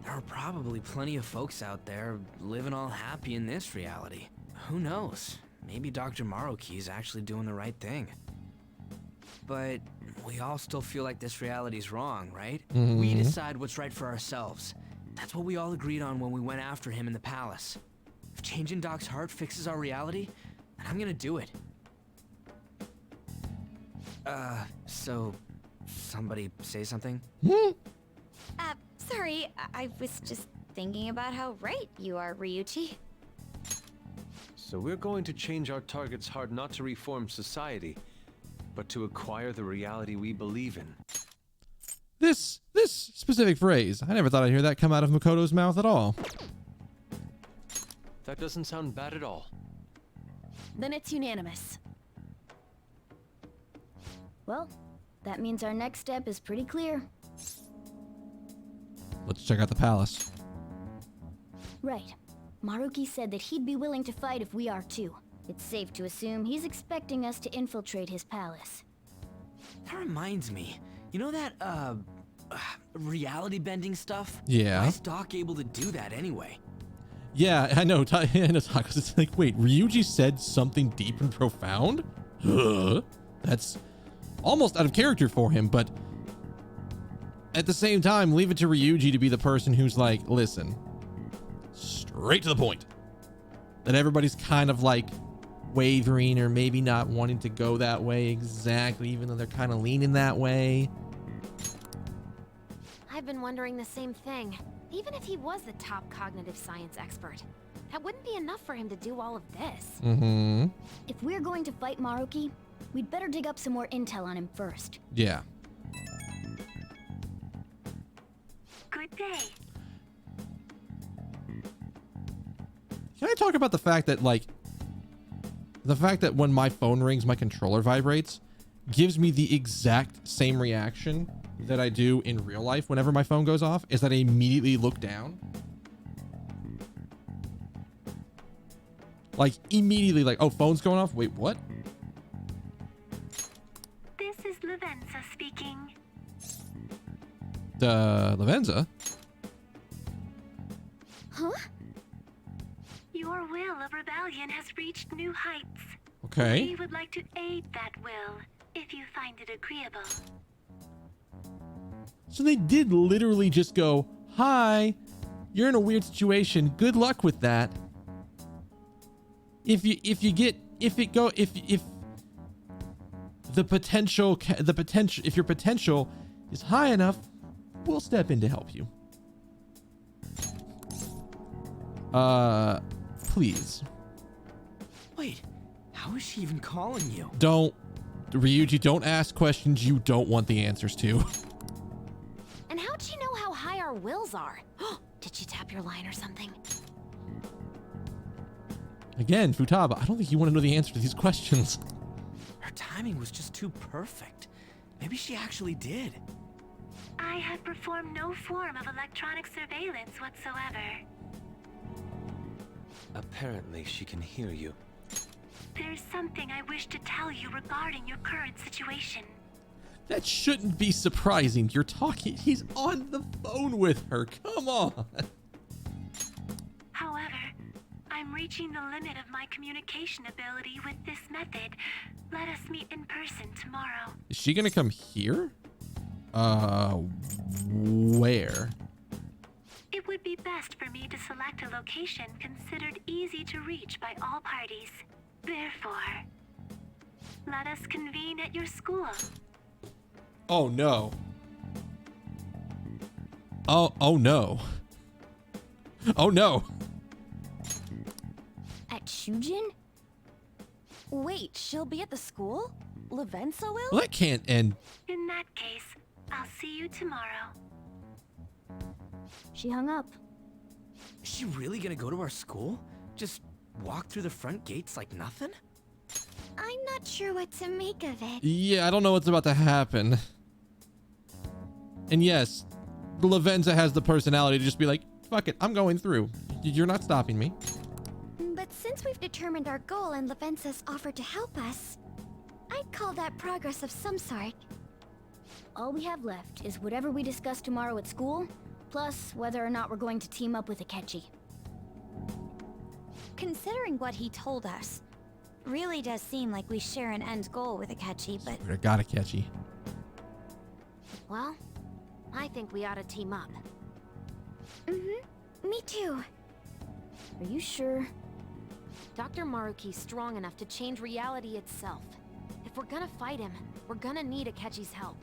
There are probably plenty of folks out there living all happy in this reality. Who knows? Maybe Dr. Maruki is actually doing the right thing. But we all still feel like this reality's wrong, right? We decide what's right for ourselves. That's what we all agreed on when we went after him in the palace. If changing Doc's heart fixes our reality, then I'm gonna do it. So somebody say something?
Sorry, I was just thinking about how right you are, Ryuichi.
So we're going to change our target's heart not to reform society, but to acquire the reality we believe in.
This specific phrase, I never thought I'd hear that come out of Makoto's mouth at all.
That doesn't sound bad at all.
Then it's unanimous.
Well, that means our next step is pretty clear.
Let's check out the palace.
Right. Maruki said that he'd be willing to fight if we are too. It's safe to assume he's expecting us to infiltrate his palace.
That reminds me. You know that, reality bending stuff?
Yeah.
Why is Doc able to do that anyway?
Yeah, I know. I know, Tacos. It's like, wait, Ryuji said something deep and profound? That's almost out of character for him, but at the same time, leave it to Ryuji to be the person who's like, listen, straight to the point. That everybody's kind of like wavering or maybe not wanting to go that way exactly, even though they're kind of leaning that way.
I've been wondering the same thing. Even if he was the top cognitive science expert, that wouldn't be enough for him to do all of this.
Mm-hmm.
If we're going to fight Maruki, we'd better dig up some more intel on him first.
Yeah.
Good day.
Can I talk about the fact that, like, when my phone rings, my controller vibrates, gives me the exact same reaction that I do in real life whenever my phone goes off, is that I immediately look down. Like, immediately, like, oh, phone's going off? Wait, what?
This is Lavenza speaking.
Lavenza?
Huh?
Your will of rebellion has reached new heights.
Okay.
We would like to aid that will, if you find it agreeable.
So they did literally just go, hi, you're in a weird situation. Good luck with that. If your potential is high enough, we'll step in to help you. Please.
Wait, how is she even calling you?
Don't, Ryuji, don't ask questions you don't want the answers to.
And how'd she know how high our wills are? Did she tap your line or something?
Again, Futaba, I don't think you want to know the answer to these questions.
Her timing was just too perfect. Maybe she actually did.
I have performed no form of electronic surveillance whatsoever.
Apparently, she can hear you.
There's something I wish to tell you regarding your current situation.
That shouldn't be surprising. You're talking, he's on the phone with her. Come on.
However, I'm reaching the limit of my communication ability with this method. Let us meet in person tomorrow.
Is she gonna come here? Where?
It would be best for me to select a location considered easy to reach by all parties. Therefore, let us convene at your school.
Oh no. Oh no. Oh no.
At Shujin?
Wait, she'll be at the school? Lavenza will?
Well, that can't end.
In that case, I'll see you tomorrow.
She hung up.
Is she really gonna go to our school? Just walk through the front gates like nothing?
I'm not sure what to make of it.
Yeah, I don't know what's about to happen. And yes, Lavenza has the personality to just be like, fuck it, I'm going through. You're not stopping me.
But since we've determined our goal and Lavenza's offered to help us, I'd call that progress of some sort.
All we have left is whatever we discuss tomorrow at school, plus whether or not we're going to team up with Akechi.
Considering what he told us, really does seem like we share an end goal with Akechi, but
I got Akechi.
Well, I think we ought to team up.
Me too.
Are you sure?
Dr. Maruki's strong enough to change reality itself. If we're gonna fight him, we're gonna need Akechi's help.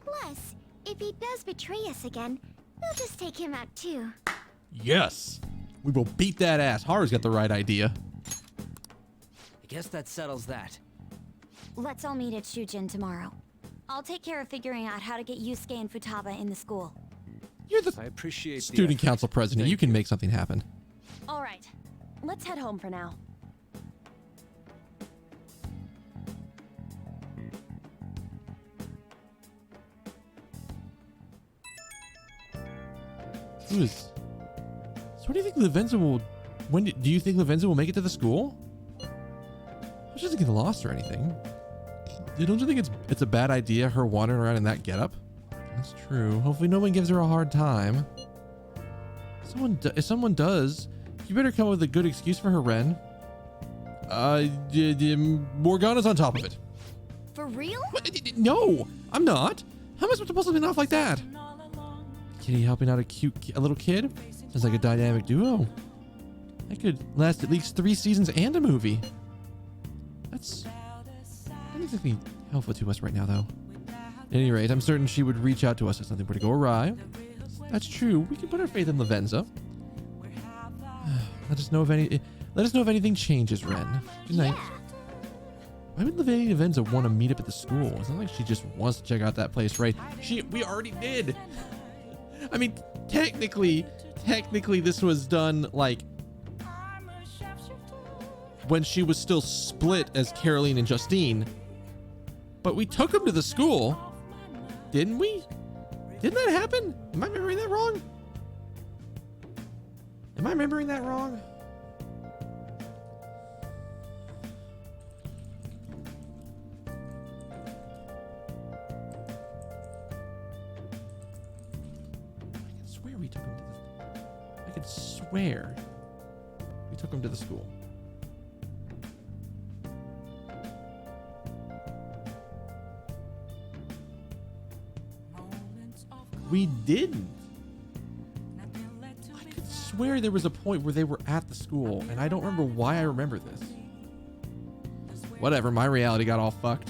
Plus, if he does betray us again, we'll just take him out too.
Yes. We will beat that ass. Haru's got the right idea.
I guess that settles that.
let's all meet at Shujin tomorrow.
I'll take care of figuring out how to get Yusuke and Futaba in the school.
You're the
I appreciate
student council president. You can make something happen.
All right, let's head home for now.
Who is? So what do you think Lavenza will? Do you think Lavenza will make it to the school? She doesn't get lost or anything. Don't you think it's a bad idea her wandering around in that getup? That's true. Hopefully no one gives her a hard time. If someone does, you better come up with a good excuse for her, Ren. Morgana's on top of it.
For real?
No, I'm not. How am I supposed to be off like that? Kitty helping out a little kid? Sounds like a dynamic duo. That could last at least 3 seasons and a movie. That's not exactly helpful to us right now, though. At any rate, I'm certain she would reach out to us if something were to go awry. That's true. We can put our faith in Lavenza. Let us know if anything changes, Ren. Good night. Why would Lavenza want to meet up at the school? It's not like she just wants to check out that place, right? We already did. I mean, technically, this was done like when she was still split as Caroline and Justine. But we took them to the school, didn't we? Didn't that happen? Am I remembering that wrong? Am I remembering that wrong? I could swear we took him to the school. We didn't. I could swear there was a point where they were at the school, and I don't remember why I remember this. Whatever, my reality got all fucked.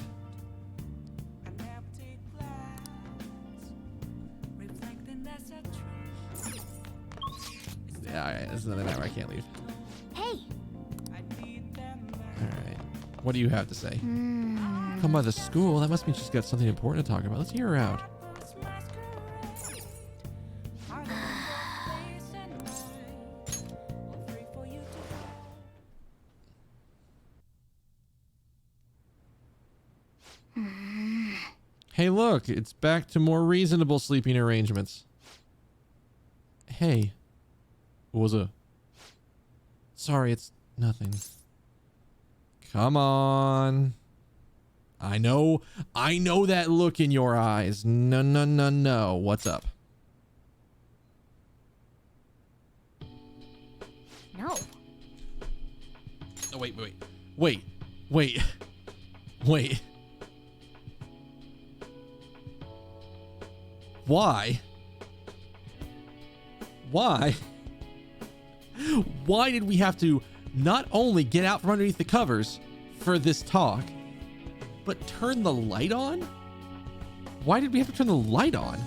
Yeah, alright, this is another night where I can't leave.
Hey!
Alright, what do you have to say? Come by the school? That must mean she's got something important to talk about. Let's hear her out. Hey, look, it's back to more reasonable sleeping arrangements. Hey, what was it? Sorry, it's nothing. Come on. I know that look in your eyes. No. What's up?
No.
Oh, wait. Why? Why did we have to not only get out from underneath the covers for this talk, but turn the light on? Why did we have to turn the light on?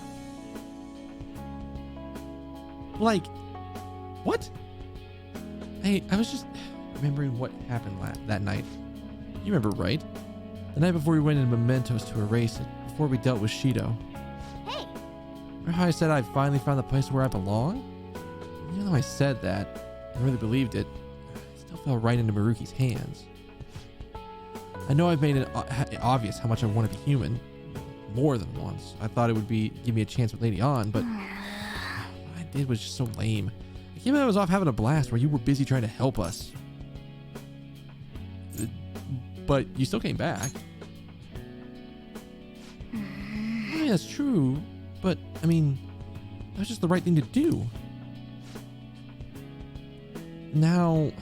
Like, what? I was just remembering what happened that night. You remember, right? The night before we went into Mementos to erase it, before we dealt with Shido.
Hey!
Remember how I said I finally found the place where I belong? Even though I said that, and really believed it, I still fell right into Maruki's hands. I know I've made it obvious how much I want to be human, more than once. I thought it would give me a chance with Lady On, but what I did was just so lame. I came out, I was off having a blast where you were busy trying to help us. But you still came back. I mean, that's true, but I mean, that was just the right thing to do. Now,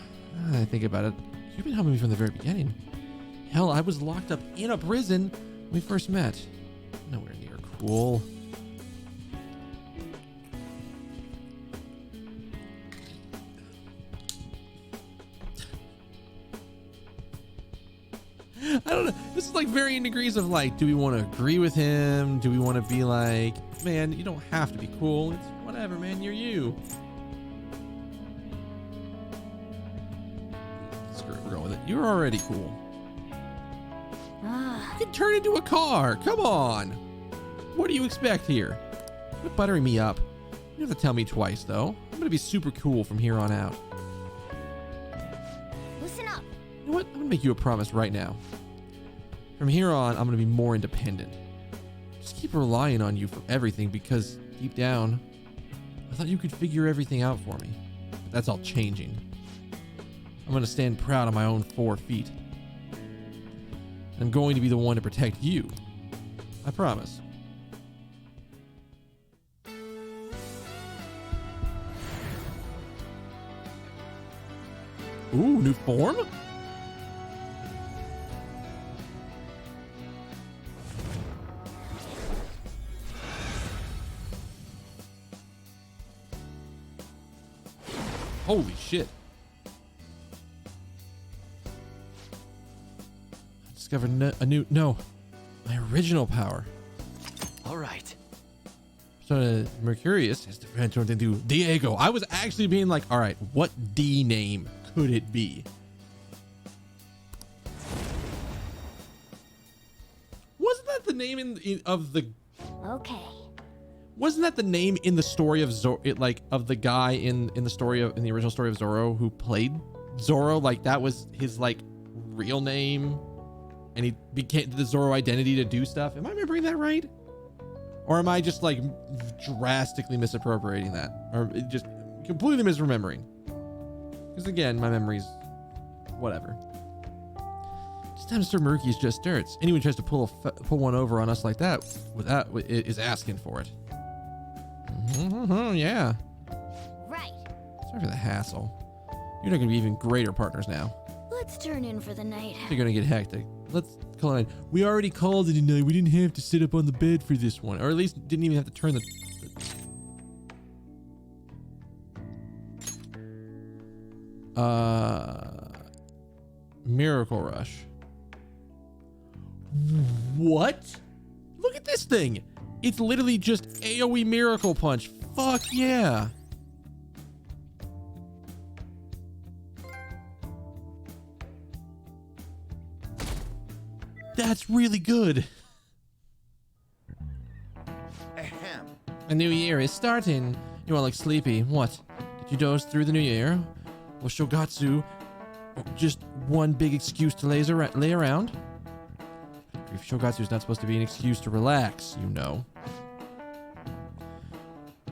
I think about it, you've been helping me from the very beginning. Hell, I was locked up in a prison when we first met. Nowhere near cool. I don't know. This is like varying degrees of like, do we want to agree with him? Do we want to be like, man, you don't have to be cool. It's whatever, man. You're you. Screw it. We're going with it. You're already cool.
Ah,
You can turn into a car. Come on. What do you expect here? Quit buttering me up. You don't have to tell me twice, though. I'm gonna be super cool from here on out.
listen up.
You know what? I'm gonna make you a promise right now. From here on, I'm gonna be more independent. Just keep relying on you for everything because deep down, I thought you could figure everything out for me. But that's all changing. I'm gonna stand proud on my own 4 feet. I'm going to be the one to protect you. I promise. Ooh, new form? Holy shit. I discovered my original power.
All right.
So Mercurius has turned into Diego. I was actually being like, all right, what D name could it be? Wasn't that the name of the?
Okay.
Wasn't that the name in the story of of the guy in the original story of Zorro who played Zorro? Like that was his like real name, and he became the Zorro identity to do stuff. Am I remembering that right? Or am I just like drastically misappropriating that, or just completely misremembering? Because again, my memory's whatever. This time Sir Murky's just starts. Anyone tries to pull one over on us like that, is asking for it. Yeah.
Right.
Sorry for the hassle. You're not gonna be even greater partners now.
Let's turn in for the night.
You're gonna get hectic. Let's call it. We already called it a night. We didn't have to sit up on the bed for this one, or at least didn't even have to turn the. Miracle Rush. What? Look at this thing. It's literally just AoE Miracle Punch. Fuck yeah. That's really good.
Ahem.
A new year is starting. You all look sleepy. What? Did you doze through the new year? Was Shogatsu just one big excuse to lay around? Shogatsu is not supposed to be an excuse to relax, you know.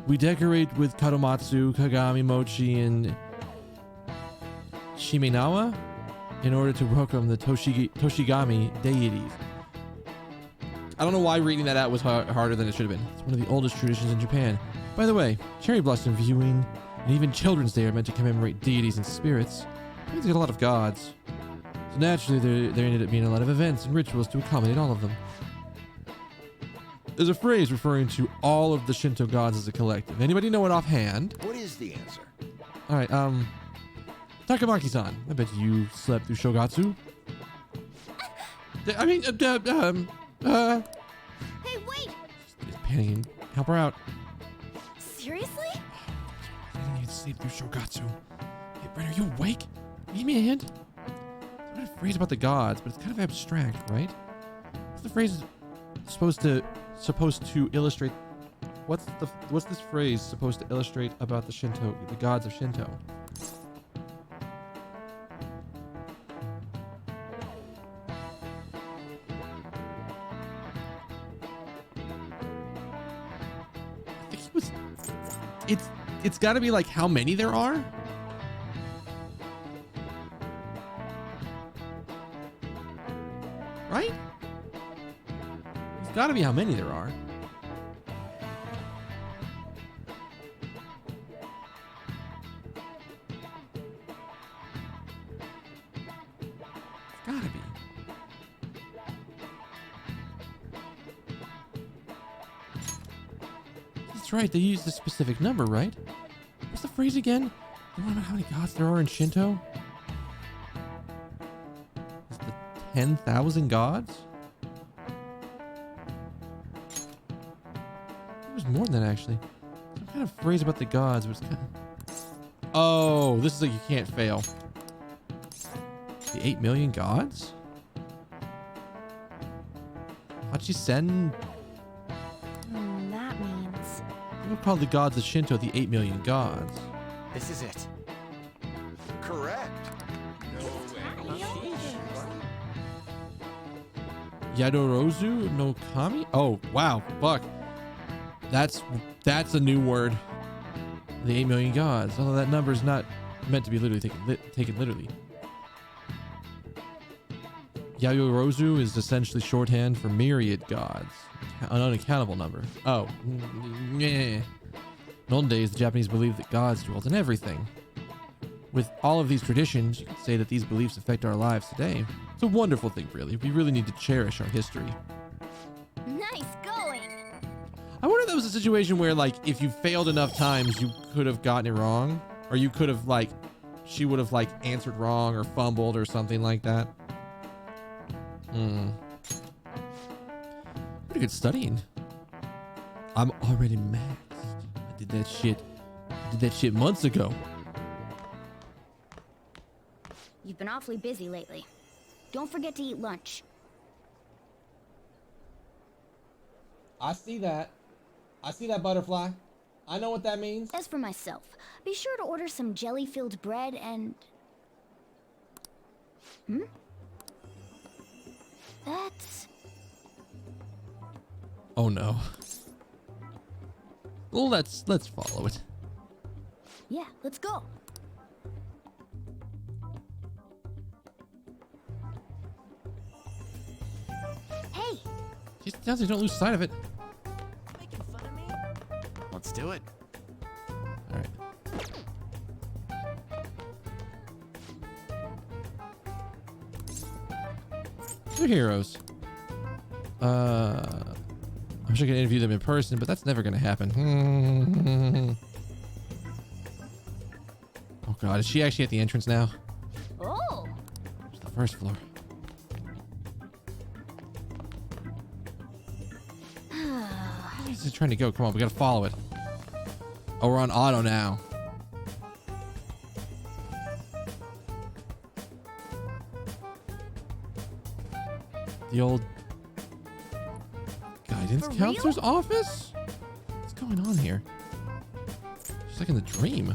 We decorate with Kadomatsu, Kagami Mochi, and Shimenawa in order to welcome the Toshigami deities. I don't know why reading that out was harder than it should have been. It's one of the oldest traditions in Japan. By the way, cherry blossom viewing and even Children's Day are meant to commemorate deities and spirits. It's got a lot of gods. So naturally, there ended up being a lot of events and rituals to accommodate all of them. There's a phrase referring to all of the Shinto gods as a collective. Anybody know it offhand?
What is the answer?
All right, Takamaki-san, I bet you slept through Shogatsu. I mean,
Hey, wait!
She's panicking. Help her out.
Seriously?
I didn't even sleep through Shogatsu. Hey, Brenner, you awake? Give me a hint. There's a phrase about the gods, but it's kind of abstract, right? What's the phrase supposed to illustrate? What's this phrase supposed to illustrate about the gods of Shinto? I think it was. It's got to be like how many there are. Right? It's got to be how many there are. It's got to be. That's right. They used a specific number, right? What's the phrase again? You want to know how many gods there are in Shinto? Is it 10,000 gods? It was more than that, actually. Some kind of phrase about the gods was kind of... Oh, this is like you can't fail. The 8 million gods? Hachisen.
That means...
People call the gods of Shinto the 8 million gods.
This is it.
Correct.
Yadorozu no Kami? Oh, wow. Fuck. That's a new word. The 8 million gods. Although that number is not meant to be literally taken literally. Yayorozu is essentially shorthand for myriad gods. An unaccountable number. Oh. Yeah. In olden days, the Japanese believed that gods dwelt in everything. With all of these traditions, you could say that these beliefs affect our lives today. It's a wonderful thing, really. We really need to cherish our history.
Nice going!
I wonder if that was a situation where, like, if you failed enough times, you could have gotten it wrong. Or you could have, like, she would have, like, answered wrong or fumbled or something like that. Pretty good studying. I'm already maxed. I did that shit months ago.
You've been awfully busy lately. Don't forget to eat lunch.
I see that. I see that, butterfly. I know what that means.
As for myself, be sure to order some jelly-filled bread and... That's...
Oh no. Well, let's follow it.
Yeah, let's go. Hey!
She tells you don't lose sight of it.
Making fun of me? Let's do it.
All right. Two heroes. I wish I could interview them in person, but that's never gonna happen. Oh god, is she actually at the entrance now?
Oh!
It's the first floor. Where's it trying to go? Come on, we gotta follow it. Oh, we're on auto now. The old guidance counselor's office? What's going on here? She's like in the dream.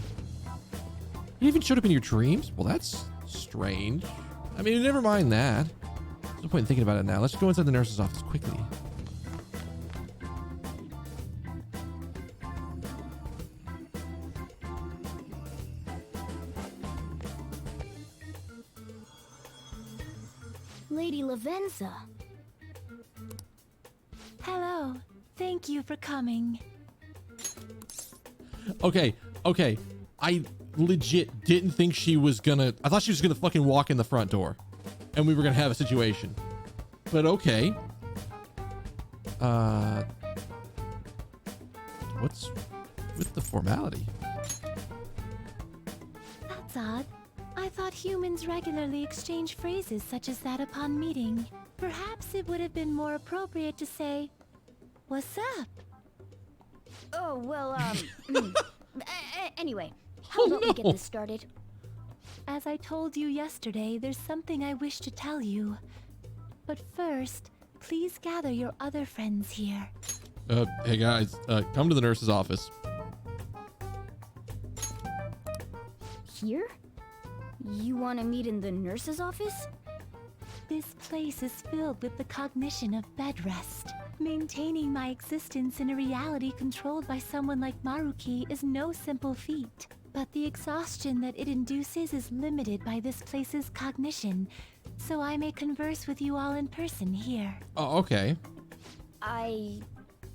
You even showed up in your dreams? Well, that's strange. I mean, never mind that. There's no point in thinking about it now. Let's go inside the nurse's office quickly.
Lady Lavenza.
Hello. Thank you for coming.
Okay. I legit didn't think she was gonna... I thought she was gonna fucking walk in the front door. And we were gonna have a situation. But okay. What's with the formality?
That's odd. I thought humans regularly exchange phrases such as that upon meeting. Perhaps it would have been more appropriate to say, "What's up?"
Oh, well, anyway, how about we get this started?
As I told you yesterday, there's something I wish to tell you. But first, please gather your other friends here.
Hey guys, come to the nurse's office.
Here? You want to meet in the nurse's office?
This place is filled with the cognition of bed rest. Maintaining my existence in a reality controlled by someone like Maruki is no simple feat. But the exhaustion that it induces is limited by this place's cognition, so I may converse with you all in person here.
Oh, okay.
I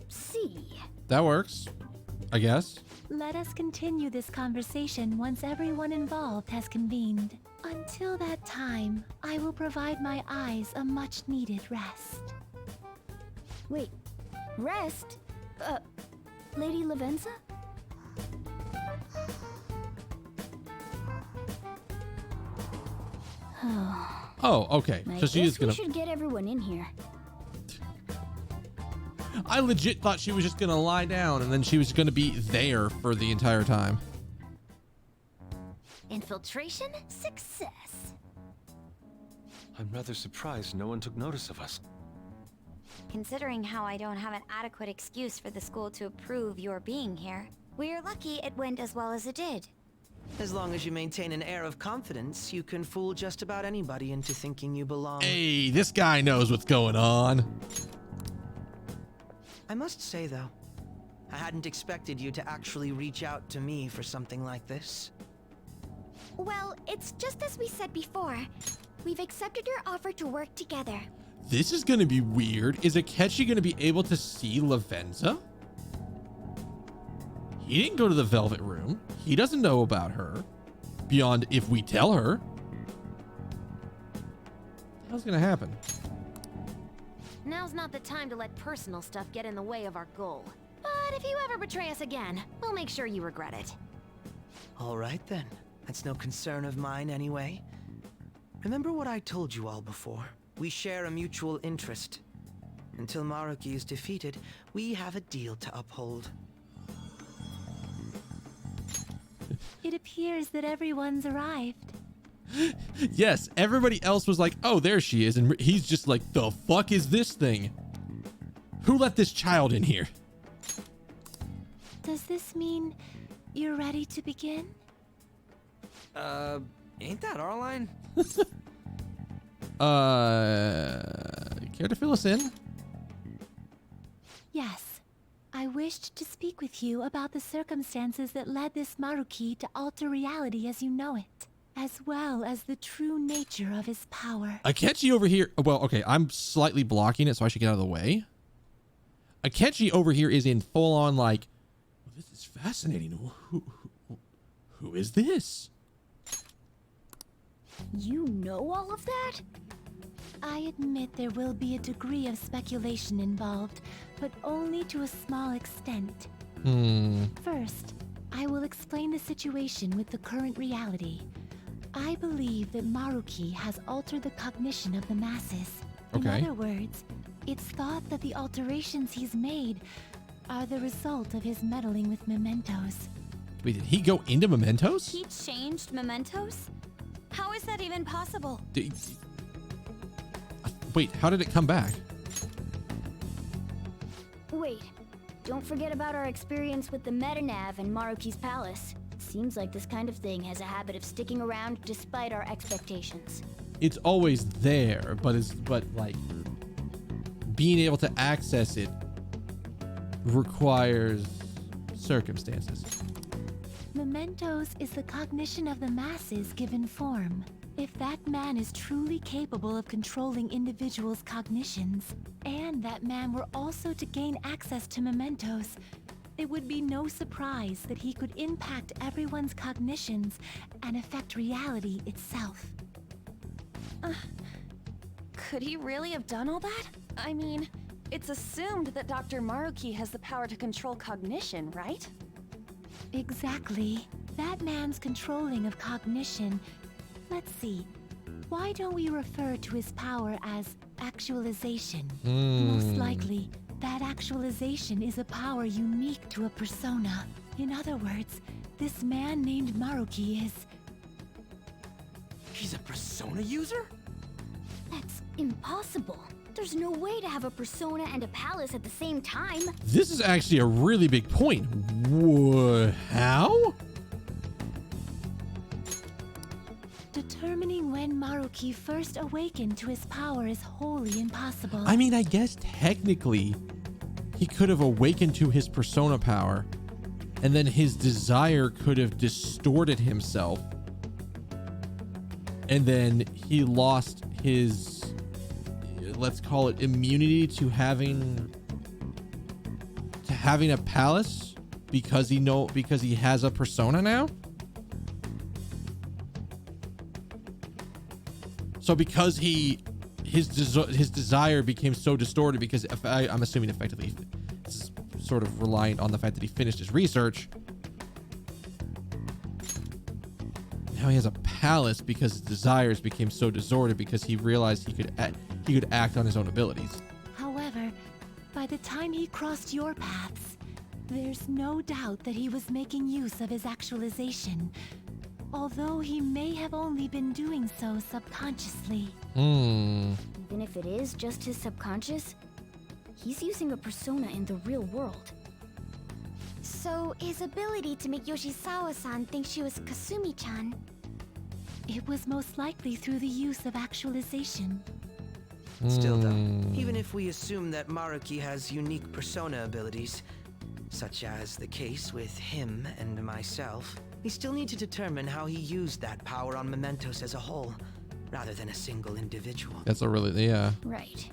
see.
That works, I guess.
Let us continue this conversation once everyone involved has convened. Until that time, I will provide my eyes a much-needed rest.
Wait, rest? Lady Lavenza?
Oh, okay. So she is gonna...
We should get everyone in here.
I legit thought she was just gonna lie down and then she was gonna be there for the entire time.
Infiltration success.
I'm rather surprised no one took notice of us.
Considering how I don't have an adequate excuse for the school to approve your being here, we're lucky it went as well as it did.
As long as you maintain an air of confidence, you can fool just about anybody into thinking you belong.
Hey, this guy knows what's going on.
I must say, though, I hadn't expected you to actually reach out to me for something like this.
Well, it's just as we said before. We've accepted your offer to work together.
This is going to be weird. Is Akechi going to be able to see Lavenza? He didn't go to the Velvet Room. He doesn't know about her. Beyond if we tell her. What's going to happen?
Now's not the time to let personal stuff get in the way of our goal. But if you ever betray us again, we'll make sure you regret it.
All right, then. That's no concern of mine anyway. Remember what I told you all before? We share a mutual interest. Until Maruki is defeated, we have a deal to uphold.
It appears that everyone's arrived.
Yes, everybody else was like, oh, there she is. And he's just like, the fuck is this thing? Who let this child in here?
Does this mean you're ready to begin?
Ain't that our line?
Care to fill us in?
Yes. I wished to speak with you about the circumstances that led this Maruki to alter reality as you know it, as well as the true nature of his power.
Akechi over here. Well, okay, I'm slightly blocking it, so I should get out of the way. Akechi over here is in full on like, well, this is fascinating. Who is this?
You know all of that?
I admit there will be a degree of speculation involved, but only to a small extent. First, I will explain the situation with the current reality. I believe that Maruki has altered the cognition of the masses.
Okay.
In other words, it's thought that the alterations he's made are the result of his meddling with mementos.
Wait, did he go into mementos?
He changed mementos? How is that even possible?
Wait, how did it come back?
Wait, don't forget about our experience with the Metanav and Maruki's palace. Seems like this kind of thing has a habit of sticking around despite our expectations.
It's always there, but like being able to access it requires circumstances.
Mementos is the cognition of the masses given form. If that man is truly capable of controlling individuals' cognitions, and that man were also to gain access to mementos, it would be no surprise that he could impact everyone's cognitions and affect reality itself.
Could he really have done all that? I mean, it's assumed that Dr. Maruki has the power to control cognition, right?
Exactly. That man's controlling of cognition. Let's see. Why don't we refer to his power as actualization? Most likely, that actualization is a power unique to a persona. In other words, this man named Maruki is...
He's a persona user?
That's impossible. There's no way to have a persona and a palace at the same time.
This is actually a really big point. How?
Determining when Maruki first awakened to his power is wholly impossible.
I mean, I guess technically he could have awakened to his persona power, and then his desire could have distorted himself, and then he lost his, let's call it, immunity to having a palace because he has a persona now. So because his desire became so distorted, because I'm assuming effectively this is sort of reliant on the fact that he finished his research. Now he has a palace because his desires became so distorted because he realized he could act on his own abilities.
However, by the time he crossed your paths, there's no doubt that he was making use of his actualization. Although he may have only been doing so subconsciously.
Even if it is just his subconscious, He's using a persona in the real world.
So his ability to make Yoshizawa-san think she was Kasumi-chan.
It was most likely through the use of actualization.
Still though, even if we assume that Maruki has unique persona abilities, such as the case with him and myself, we still need to determine how he used that power on Mementos as a whole, rather than a single individual.
That's a really, yeah.
Right.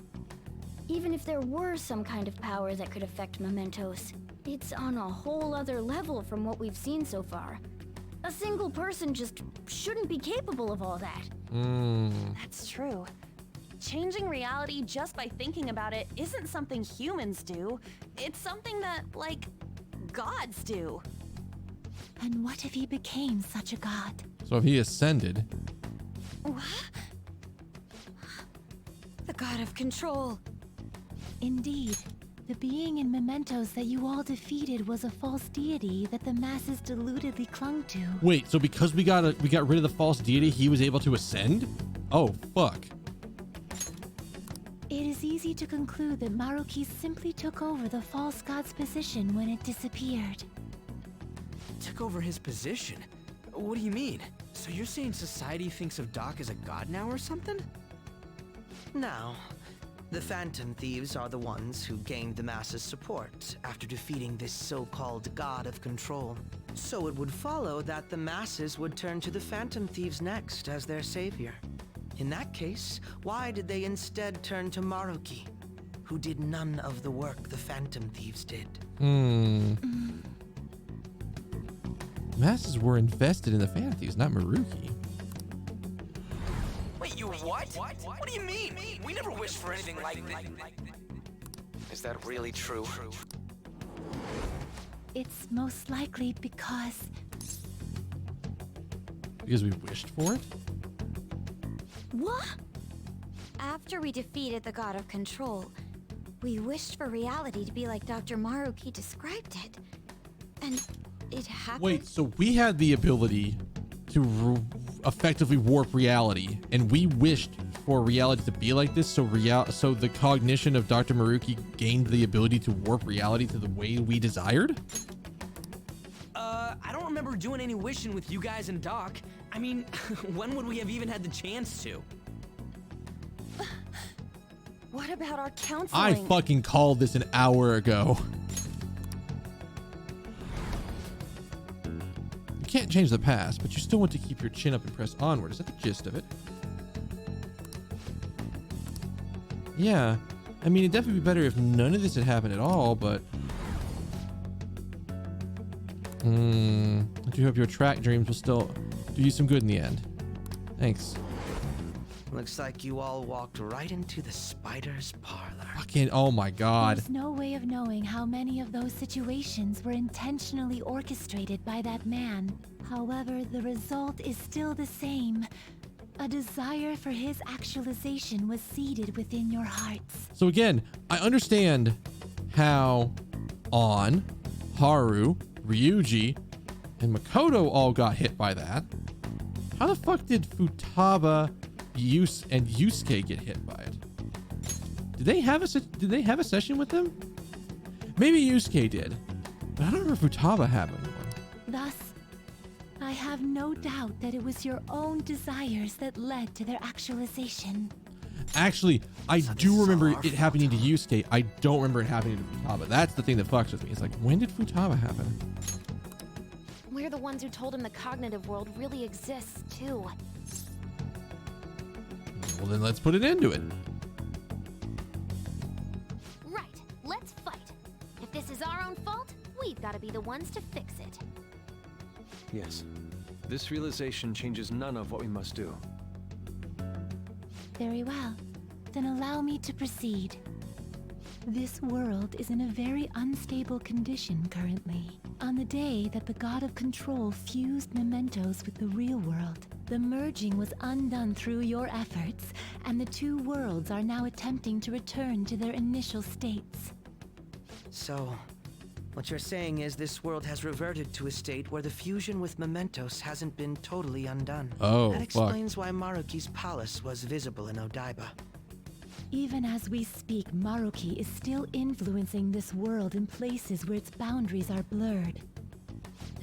Even if there were some kind of power that could affect Mementos, it's on a whole other level from what we've seen so far. A single person just shouldn't be capable of all that.
That's true. Changing reality just by thinking about it isn't something humans do. It's something that, like, gods do.
And what if he became such a god?
So if he ascended.
What? The god of control.
Indeed. The being in Mementos that you all defeated was a false deity that the masses deludedly clung to.
Wait, so because we got rid of the false deity, he was able to ascend? Oh, fuck.
It is easy to conclude that Maruki simply took over the false god's position when it disappeared.
Took over his position? What do you mean? So you're saying society thinks of Doc as a god now or something?
Now, the Phantom Thieves are the ones who gained the masses' support after defeating this so-called god of control. So it would follow that the masses would turn to the Phantom Thieves next as their savior. In that case, why did they instead turn to Maruki, who did none of the work the Phantom Thieves did?
Masses were invested in the Phantom Thieves, not Maruki.
Wait, you what? What do you mean? We never wished for anything like that.
Is that really true?
It's most likely because
we wished for it?
What? After we defeated the god of control, we wished for reality to be like Dr. Maruki described it. And it happened.
Wait, so we had the ability to effectively warp reality, and we wished for reality to be like this, so the cognition of Dr. Maruki gained the ability to warp reality to the way we desired?
I don't remember doing any wishing with you guys and Doc. I mean, when would we have even had the chance to?
What about our counseling?
I fucking called this an hour ago. You can't change the past, but you still want to keep your chin up and press onward. Is that the gist of it? Yeah. I mean, it'd definitely be better if none of this had happened at all, but... I do hope your track dreams will still do you some good in the end. Thanks.
Looks like you all walked right into the spider's parlor.
Fucking, oh my god.
there's no way of knowing how many of those situations were intentionally orchestrated by that man. However, the result is still the same. A desire for his actualization was seeded within your hearts.
So again, I understand how On, Haru, Ryuji, and Makoto all got hit by that. How the fuck did Futaba, and Yusuke get hit by it? Did they have a session with them? Maybe Yusuke did, but I don't remember Futaba having one.
Thus, I have no doubt that it was your own desires that led to their actualization.
Actually, I do remember it happening to Yusuke. I don't remember it happening to Futaba. That's the thing that fucks with me. It's like, when did Futaba happen?
We're the ones who told him the cognitive world really exists, too.
Well, then let's put an end to it.
Right, let's fight. If this is our own fault, we've got to be the ones to fix it.
Yes. This realization changes none of what we must do.
Very well. Then allow me to proceed. This world is in a very unstable condition currently. On the day that the God of Control fused Mementos with the real world, the merging was undone through your efforts, and the two worlds are now attempting to return to their initial states.
So, what you're saying is this world has reverted to a state where the fusion with Mementos hasn't been totally undone.
Oh,
that
fuck.
explains why Maruki's palace was visible in Odaiba.
Even as we speak, Maruki is still influencing this world in places where its boundaries are blurred.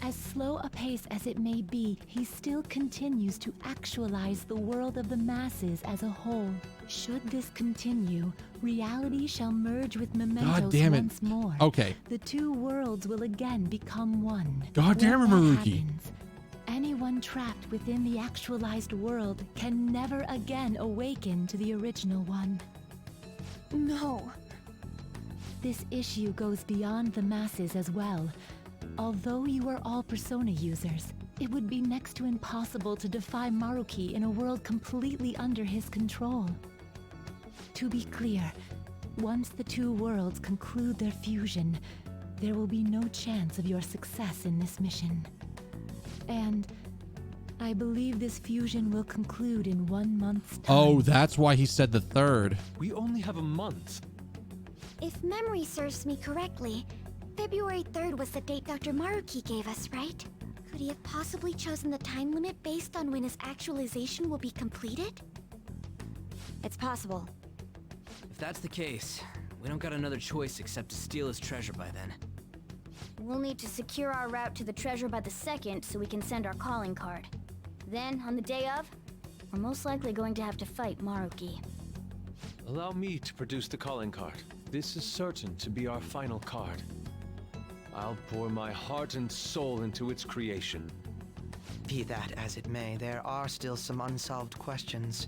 As slow a pace as it may be, he still continues to actualize the world of the masses as a whole. Should this continue, reality shall merge with mementos
God damn it.
once more.
Okay.
The two worlds will again become one.
God damn it,
When that
Maruki.
happens, anyone trapped within the actualized world can never again awaken to the original one.
No.
This issue goes beyond the masses as well. Although you are all Persona users, it would be next to impossible to defy Maruki in a world completely under his control. To be clear, once the two worlds conclude their fusion, there will be no chance of your success in this mission. And I believe this fusion will conclude in 1 month's time.
Oh, that's why he said the 3rd.
We only have a month.
If memory serves me correctly, February 3rd was the date Dr. Maruki gave us, right? Could he have possibly chosen the time limit based on when his actualization will be completed?
It's possible.
If that's the case, we don't got another choice except to steal his treasure by then.
We'll need to secure our route to the treasure by the 2nd so we can send our calling card. Then, on the day of, we're most likely going to have to fight Maruki.
Allow me to produce the calling card. This is certain to be our final card. I'll pour my heart and soul into its creation.
Be that as it may, there are still some unsolved questions.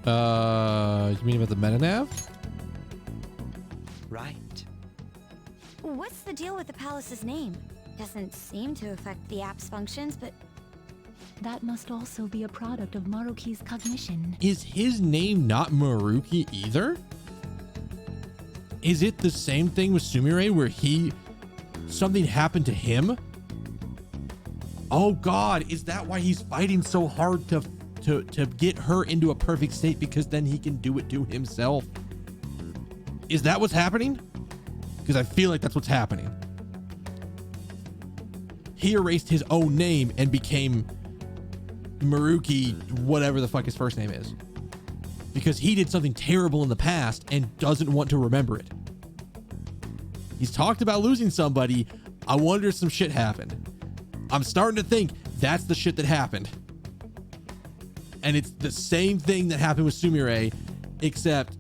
You mean about the metanav?
Right.
What's the deal with the palace's name? Doesn't seem to affect the app's functions, but
That must also be a product of Maruki's cognition.
Is his name not Maruki either? Is it the same thing with Sumire where something happened to him? Oh God, is that why he's fighting so hard to get her into a perfect state, because then he can do it to himself? Is that what's happening? Because I feel like that's what's happening. He erased his own name and became Maruki, whatever the fuck his first name is, because he did something terrible in the past and doesn't want to remember it. He's talked about losing somebody. I wonder if some shit happened. I'm starting to think that's the shit that happened. And it's the same thing that happened with Sumire, except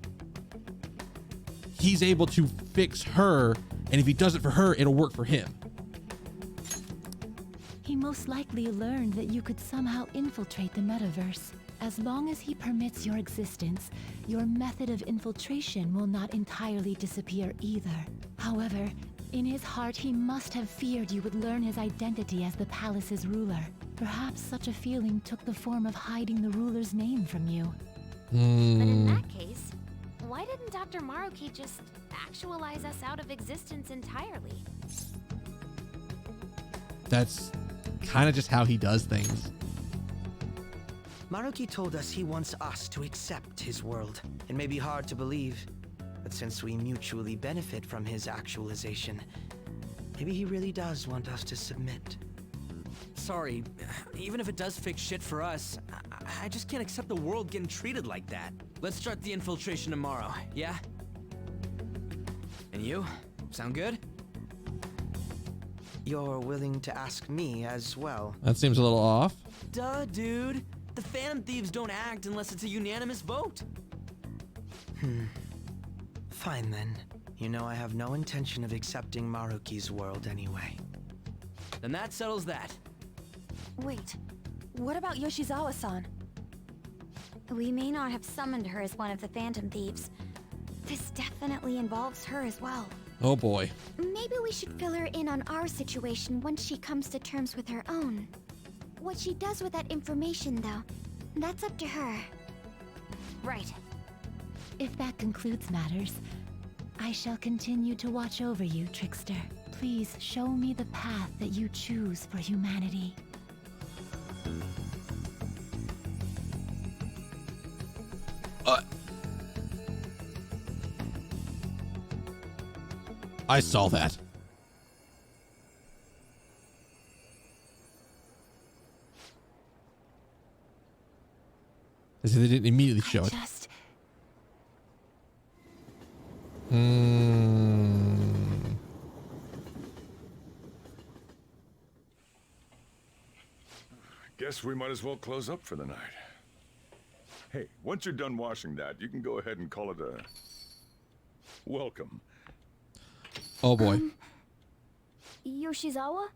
he's able to fix her, and if he does it for her, it'll work for him.
He most likely learned that you could somehow infiltrate the metaverse. As long as he permits your existence, your method of infiltration will not entirely disappear either. However, in his heart, he must have feared you would learn his identity as the palace's ruler. Perhaps such a feeling took the form of hiding the ruler's name from you.
But in that case, why didn't Dr. Maruki just actualize us out of existence entirely?
That's kind of just how he does things.
Maruki told us he wants us to accept his world. It may be hard to believe, but since we mutually benefit from his actualization, maybe he really does want us to submit.
Sorry, even if it does fix shit for us, I just can't accept the world getting treated like that. Let's start the infiltration tomorrow, yeah? And you? Sound good?
You're willing to ask me as well.
That seems a little off.
Duh, dude. The Phantom Thieves don't act unless it's a unanimous vote.
Fine then. You know I have no intention of accepting Maruki's world anyway.
Then that settles that.
Wait, what about Yoshizawa-san?
We may not have summoned her as one of the Phantom Thieves. This definitely involves her as well.
Oh boy.
Maybe we should fill her in on our situation once she comes to terms with her own. What she does with that information, though, that's up to her.
Right.
If that concludes matters, I shall continue to watch over you, Trickster. Please show me the path that you choose for humanity.
I saw that. They didn't immediately show it.
Just...
Guess we might as well close up for the night. Hey, once you're done washing that, you can go ahead and call it a welcome.
Oh boy.
Yoshizawa?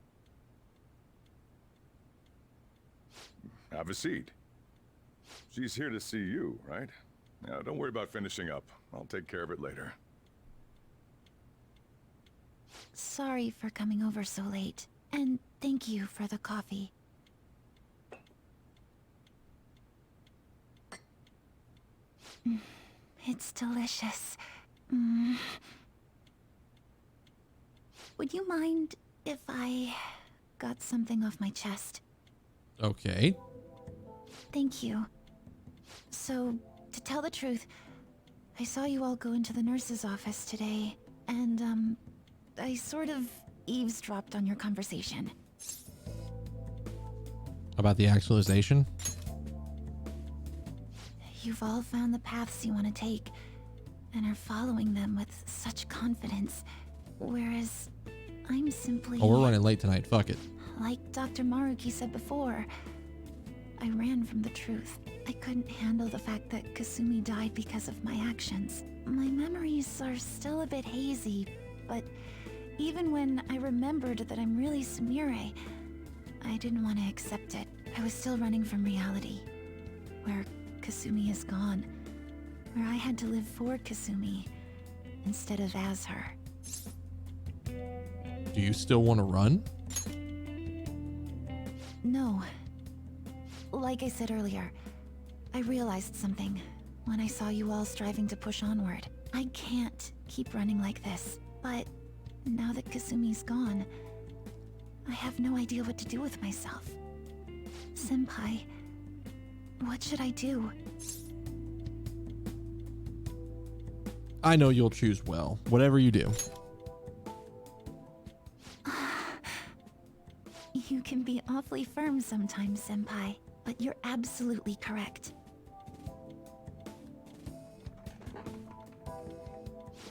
Have a seat. She's here to see you, right? Now, don't worry about finishing up. I'll take care of it later.
Sorry for coming over so late. And thank you for the coffee. It's delicious. Would you mind if I got something off my chest?
Okay.
Thank you. So, to tell the truth, I saw you all go into the nurse's office today, and, I sort of eavesdropped on your conversation.
About the actualization?
You've all found the paths you want to take, and are following them with such confidence, whereas I'm simply...
Oh, we're running late tonight. Fuck it.
Like Dr. Maruki said before, I ran from the truth. I couldn't handle the fact that Kasumi died because of my actions. My memories are still a bit hazy, but even when I remembered that I'm really Sumire, I didn't want to accept it. I was still running from reality, where Kasumi is gone, where I had to live for Kasumi instead of as her.
Do you still want to run?
No. Like I said earlier, I realized something when I saw you all striving to push onward. I can't keep running like this, but now that Kasumi's gone, I have no idea what to do with myself. Senpai, what should I do?
I know you'll choose well, whatever you do.
You can be awfully firm sometimes, Senpai, but you're absolutely correct.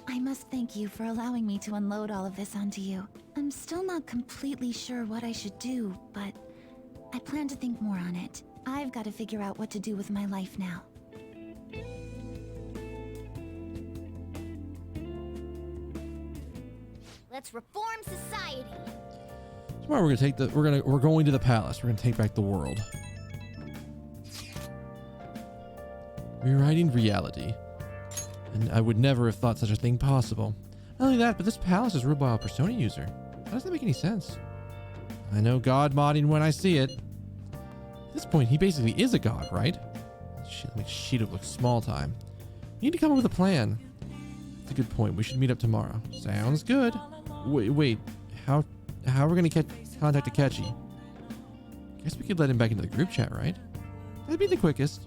I must thank you for allowing me to unload all of this onto you. I'm still not completely sure what I should do, but I plan to think more on it. I've got to figure out what to do with my life now.
Let's reform society.
Tomorrow we're gonna take the we're going to the palace. We're gonna take back the world. Rewriting reality. And I would never have thought such a thing possible. Not only that, but this palace is ruled by a Persona user. How does that make any sense? I know God modding when I see it. At this point, he basically is a god, right? Shit, makes Shido look small time. You need to come up with a plan. That's a good point. We should meet up tomorrow. Sounds good. Wait. How are we gonna contact Akechi? Guess we could let him back into the group chat, right? That'd be the quickest.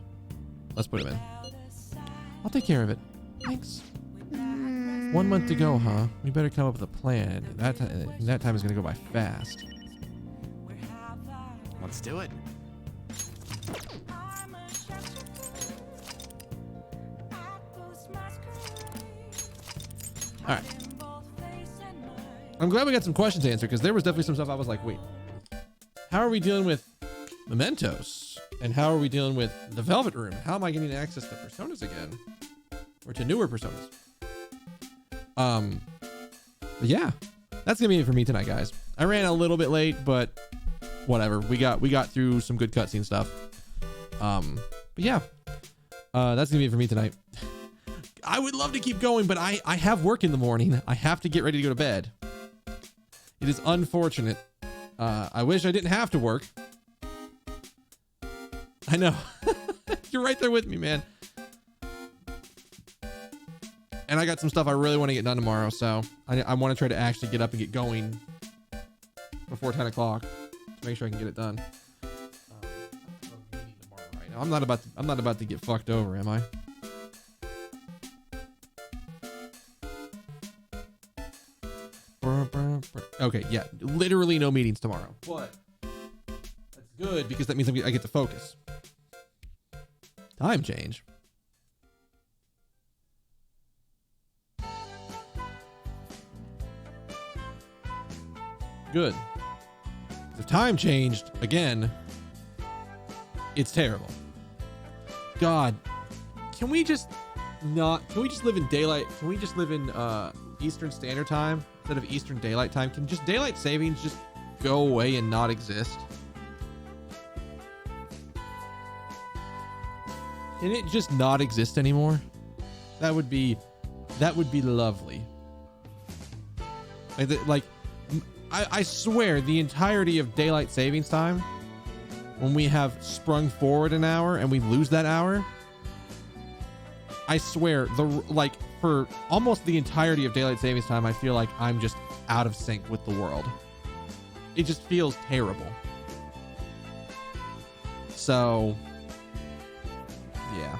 Let's put him in. I'll take care of it. Thanks. 1 month to go, huh? We better come up with a plan. That time is gonna go by fast.
Let's do it.
All right. I'm glad we got some questions answered, because there was definitely some stuff I was like, wait, how are we dealing with mementos? And how are we dealing with the Velvet Room? How am I getting access to personas again? Or to newer personas? But yeah, that's gonna be it for me tonight, guys. I ran a little bit late, but whatever. We got through some good cutscene stuff. But yeah, that's gonna be it for me tonight. I would love to keep going, but I have work in the morning. I have to get ready to go to bed. It is unfortunate. I wish I didn't have to work. I know. You're right there with me, man. And I got some stuff I really want to get done tomorrow, so I want to try to actually get up and get going before 10 o'clock to make sure I can get it done. I'm not about to get fucked over, am I? Okay, yeah, literally no meetings tomorrow. But that's good because that means I get to focus. Time change. Good. If time changed again, it's terrible. God, can we just live in daylight? Can we just live in Eastern Standard Time instead of Eastern Daylight Time? Can just daylight savings just go away and not exist? Can it just not exist anymore? That would be lovely. I swear the entirety of daylight savings time, when we have sprung forward an hour and we lose that hour, I swear for almost the entirety of daylight savings time, I feel like I'm just out of sync with the world. It just feels terrible. So, yeah.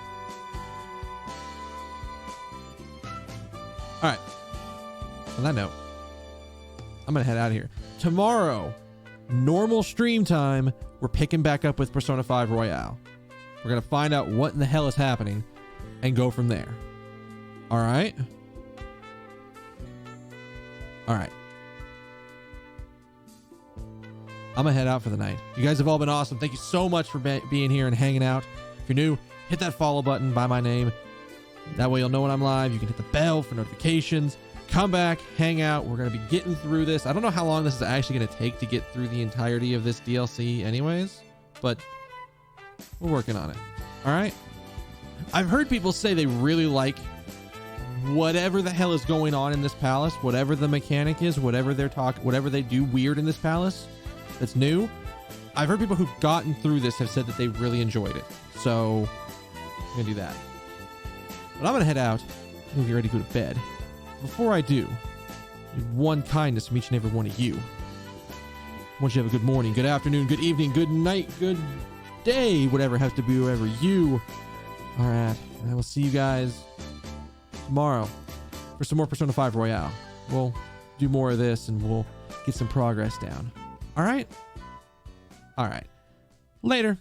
All right. On that note, I'm gonna head out of here. Tomorrow, normal stream time, we're picking back up with Persona 5 Royale. We're gonna find out what in the hell is happening and go from there. All right? All right. I'm gonna head out for the night. You guys have all been awesome. Thank you so much for being here and hanging out. If you're new, hit that follow button by my name. That way you'll know when I'm live. You can hit the bell for notifications. Come back, hang out. We're going to be getting through this. I don't know how long this is actually going to take to get through the entirety of this DLC anyways, but we're working on it. All right? I've heard people say they really like whatever the hell is going on in this palace, whatever the mechanic is, whatever they do weird in this palace that's new. I've heard people who've gotten through this have said that they really enjoyed it. So I'm going to do that. But I'm going to head out. I'm going to get ready to go to bed. Before I do, I need one kindness from each and every one of you. I want you to have a good morning, good afternoon, good evening, good night, good day, whatever it has to be, wherever you are at. And I will see you guys tomorrow for some more Persona 5 Royale. We'll do more of this and we'll get some progress down. All right? All right. Later.